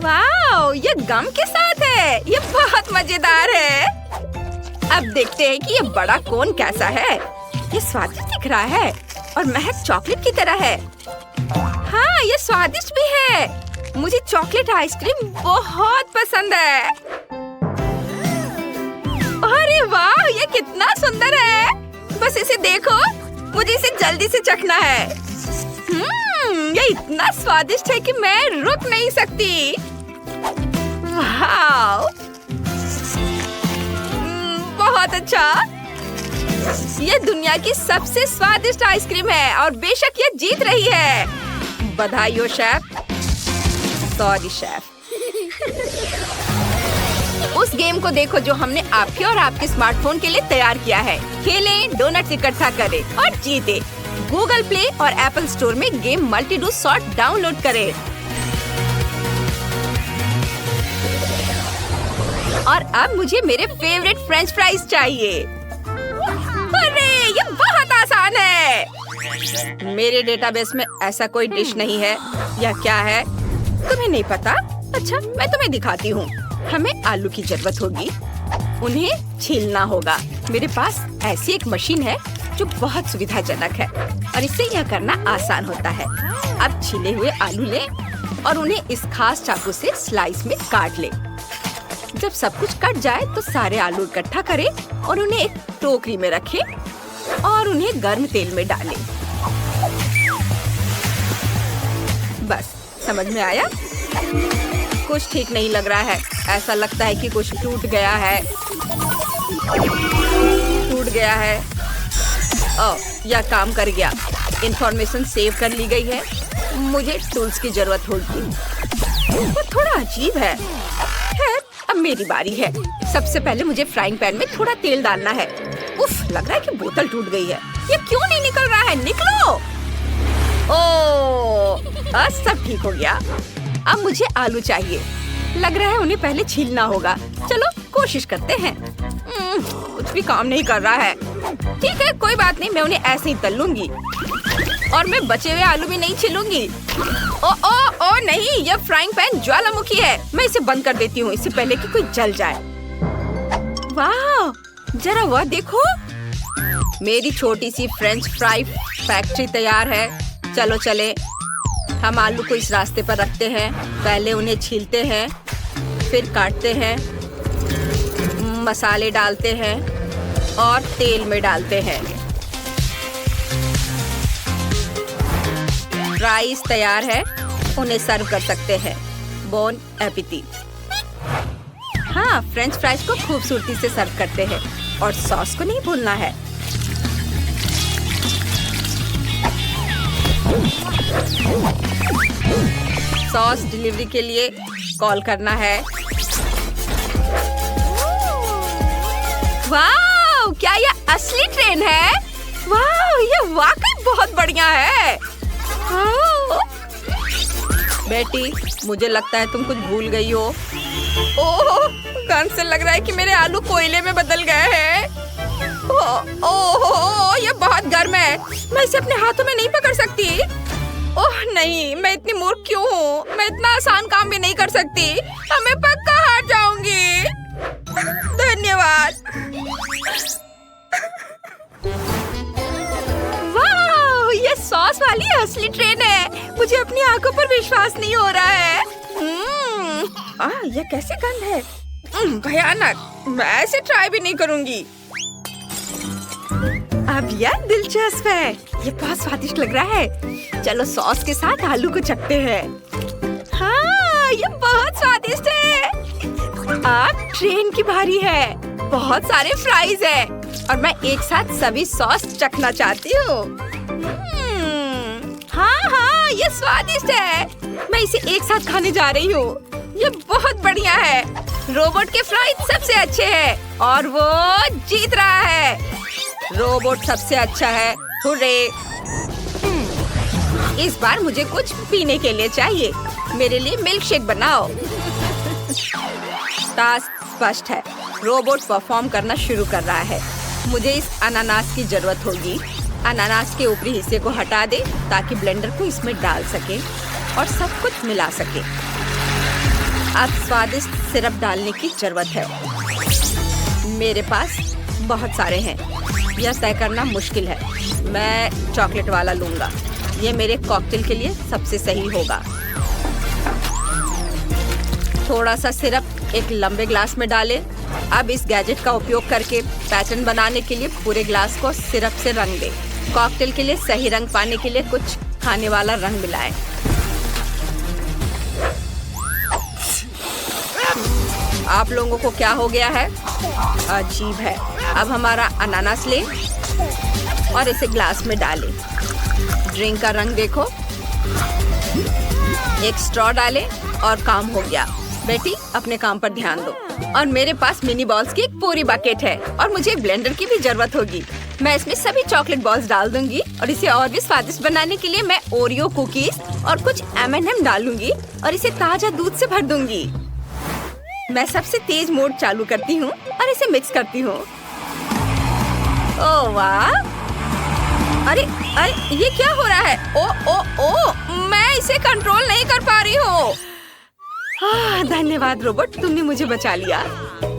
वाह, ये गम के साथ है। ये बहुत मजेदार है। अब देखते हैं कि ये बड़ा कोन कैसा है। ये स्वादिष्ट दिख रहा है और महक चॉकलेट की तरह है। हाँ, ये स्वादिष्ट भी है। मुझे चॉकलेट आइसक्रीम बहुत पसंद है। अरे वाह, ये कितना सुंदर है। बस इसे देखो, मुझे इसे जल्दी से चखना है। ये इतना स्वादिष्ट है कि मैं रुक नहीं सकती। वाह, बहुत अच्छा। ये दुनिया की सबसे स्वादिष्ट आइसक्रीम है और बेशक ये जीत रही है। बधाई हो शेफ। Sorry chef. उस गेम को देखो जो हमने आपके और आपके स्मार्टफोन के लिए तैयार किया है। खेलें, डोनट्स इकट्ठा करें और जीतें। गूगल प्ले और एप्पल स्टोर में game multi do sort download करें। और अब मुझे मेरे फेवरेट फ्रेंच फ्राइज चाहिए। अरे, ये बहुत आसान है। मेरे डेटाबेस में ऐसा कोई डिश नहीं है। यह क्या है? तुम्हें नहीं पता? अच्छा, मैं तुम्हें दिखाती हूँ। हमें आलू की जरूरत होगी। उन्हें छीलना होगा। मेरे पास ऐसी एक मशीन है जो बहुत सुविधाजनक है और इससे यह करना आसान होता है। अब छीले हुए आलू लें और उन्हें इस खास चाकू से स्लाइस में काट लें। जब सब कुछ कट जाए तो सारे आलू इकट्ठा करें और उन्हें एक टोकरी में रखें और उन्हें गर्म तेल में डालें। बस, समझ में आया? कुछ ठीक नहीं लग रहा है। ऐसा लगता है कि कुछ टूट गया है। टूट गया है। ओह, यह काम कर गया। इंफॉर्मेशन सेव कर ली गई है। मुझे टूल्स की जरूरत होगी। वो थोड़ा अजीब है। खैर, अब मेरी बारी है। सबसे पहले मुझे फ्राइंग पैन में थोड़ा तेल डालना है। उफ, लग रहा है कि बोतल टूट गई है। ये क्यों नहीं निकल रहा है? निकलो। ओह, सब ठीक हो गया। अब मुझे आलू चाहिए। लग रहा है उन्हें पहले छीलना होगा। चलो कोशिश करते हैं। कुछ भी काम नहीं कर रहा है। ठीक है, कोई बात नहीं, मैं उन्हें ऐसे ही तल लूंगी। और मैं बचे हुए आलू भी नहीं छिलूंगी। ओ ओ ओ नहीं, यह फ्राइंग पैन ज्वालामुखी है। मैं इसे बंद कर देती हूँ इससे पहले कि कोई जल जाए। वाह, जरा वह देखो, मेरी छोटी सी फ्रेंच फ्राई फैक्ट्री तैयार है। चलो चले, हम आलू को इस रास्ते पर रखते हैं। पहले उन्हें छीलते हैं, फिर काटते हैं, मसाले डालते हैं और तेल में डालते हैं। फ्राइज तैयार है, उन्हें सर्व कर सकते हैं। बोन एपिटीट। हाँ, फ्रेंच फ्राइज को खूबसूरती से सर्व करते हैं और सॉस को नहीं भूलना है। सॉस डिलीवरी के लिए कॉल करना है। वाह, क्या यह असली ट्रेन है? वाह, यह वाकई बहुत बढ़िया है। बेटी, मुझे लगता है तुम कुछ भूल गई हो। ओह, गंध से लग रहा है कि मेरे आलू कोयले में बदल गए हैं। ओह, ये बहुत गर्म है। मैं इसे अपने हाथों में नहीं पकड़ सकती। ओह नहीं, मैं इतनी मूर्ख क्यों हूँ? मैं इतना आसान काम भी नहीं कर सकती। अब मैं पक्का हार जाऊंगी। धन्यवाद। वाह, ये सॉस वाली असली ट्रेन है। मुझे अपनी आंखों पर विश्वास नहीं हो रहा है। यह कैसे गंध है? भयानक। मैं ऐसे ट्राई भी नहीं करूंगी। अब यह दिलचस्प है। ये बहुत स्वादिष्ट लग रहा है। चलो सॉस के साथ आलू को चखते हैं। हाँ, ये बहुत स्वादिष्ट है। अब ट्रेन की बारी है। बहुत सारे फ्राइज है और मैं एक साथ सभी सॉस चखना चाहती हूँ। हाँ, ये स्वादिष्ट है। मैं इसे एक साथ खाने जा रही हूँ। ये बहुत बढ़िया है। रोबोट के फ्राइज सबसे अच्छे हैं और वो जीत रहा है। रोबोट सबसे अच्छा है। हुर्रे! इस बार मुझे कुछ पीने के लिए चाहिए। मेरे लिए मिल्क शेक बनाओ। टास्क स्पष्ट है। रोबोट परफॉर्म करना शुरू कर रहा है। मुझे इस अनानास की जरूरत होगी। अनानास के ऊपरी हिस्से को हटा दे ताकि ब्लेंडर को इसमें डाल सके और सब कुछ मिला सके। अब स्वादिष्ट सिरप डालने की जरूरत है। मेरे पास बहुत सारे हैं। यह तय करना मुश्किल है। मैं चॉकलेट वाला लूंगा। यह मेरे कॉकटेल के लिए सबसे सही होगा। थोड़ा सा सिरप एक लंबे ग्लास में डालें। अब इस गैजेट का उपयोग करके पैटर्न बनाने के लिए पूरे ग्लास को सिरप से रंग दें। कॉकटेल के लिए सही रंग पाने के लिए कुछ खाने वाला रंग मिलाएं। आप लोगों को क्या हो गया है? अजीब है। अब हमारा अनानास लें और इसे ग्लास में डालें। ड्रिंक का रंग देखो। एक स्ट्रॉ डालें और काम हो गया। बेटी, अपने काम पर ध्यान दो। और मेरे पास मिनी बॉल्स की एक पूरी बकेट है और मुझे एक ब्लेंडर की भी जरूरत होगी। मैं इसमें सभी चॉकलेट बॉल्स डाल दूंगी और इसे और भी स्वादिष्ट बनाने के लिए मैं ओरियो कुकीज और कुछ M&M डालूंगी और इसे ताजा दूध से भर दूंगी। मैं सबसे तेज मोड चालू करती हूँ और इसे मिक्स करती हूँ। ओह वाह! अरे अरे, ये क्या हो रहा है? ओ, मैं इसे कंट्रोल नहीं कर पा रही हूँ। धन्यवाद रोबोट, तुमने मुझे बचा लिया।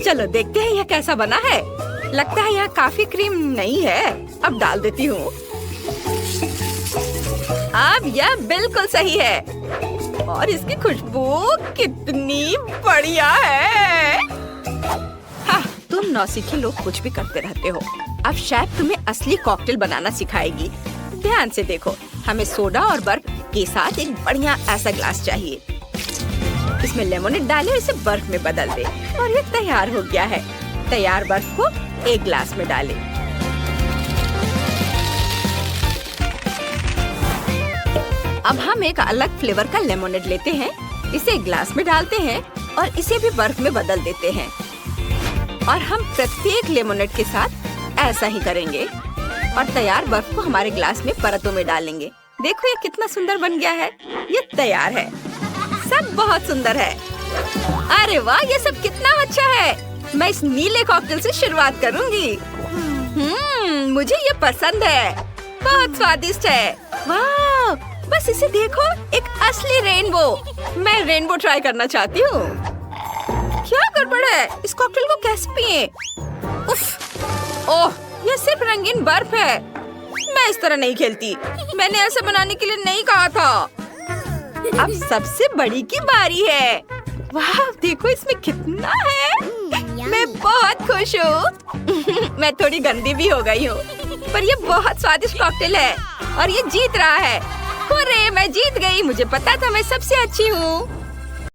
चलो देखते हैं यह कैसा बना है। लगता है यह काफी क्रीम नहीं है। अब डाल देती हूँ। अब यह बिल्कुल सही है और इसकी खुशबू कितनी बढ़िया है। हाँ, तुम नौसिखी लोग कुछ भी करते रहते हो। अब शायद तुम्हें असली कॉकटेल बनाना सिखाएगी। ध्यान से देखो, हमें सोडा और बर्फ के साथ एक बढ़िया ऐसा ग्लास चाहिए। इसमें लेमोनेड डालें और इसे बर्फ में बदल दे और ये तैयार हो गया है। तैयार बर्फ को एक ग्लास में डालें। अब हम एक अलग फ्लेवर का लेमोनेड लेते हैं, इसे एक ग्लास में डालते हैं और इसे भी बर्फ में बदल देते हैं। और हम प्रत्येक लेमोनेड के साथ ऐसा ही करेंगे और तैयार बर्फ को हमारे ग्लास में परतों में डालेंगे। देखो ये कितना सुंदर बन गया है। ये तैयार है। सब बहुत सुंदर है। अरे वाह, ये सब कितना अच्छा है। मैं इस नीले कॉकटेल से शुरुआत करूंगी। मुझे ये पसंद है। बहुत स्वादिष्ट है। वाह, बस इसे देखो, एक असली रेनबो। मैं रेनबो ट्राई करना चाहती हूँ। क्या गड़बड़ है? इस कॉकटेल को कैसे पिए? उफ, ओह, यह सिर्फ रंगीन बर्फ है। मैं इस तरह नहीं खेलती। मैंने ऐसा बनाने के लिए नहीं कहा था। अब सबसे बड़ी की बारी है। वाह, देखो इसमें कितना है। मैं बहुत खुश हूँ। मैं थोड़ी गंदी भी हो गई हूँ, पर ये बहुत स्वादिष्ट कॉकटेल है और ये जीत रहा है। हुर्रे, मैं जीत गई। मुझे पता था मैं सबसे अच्छी हूँ।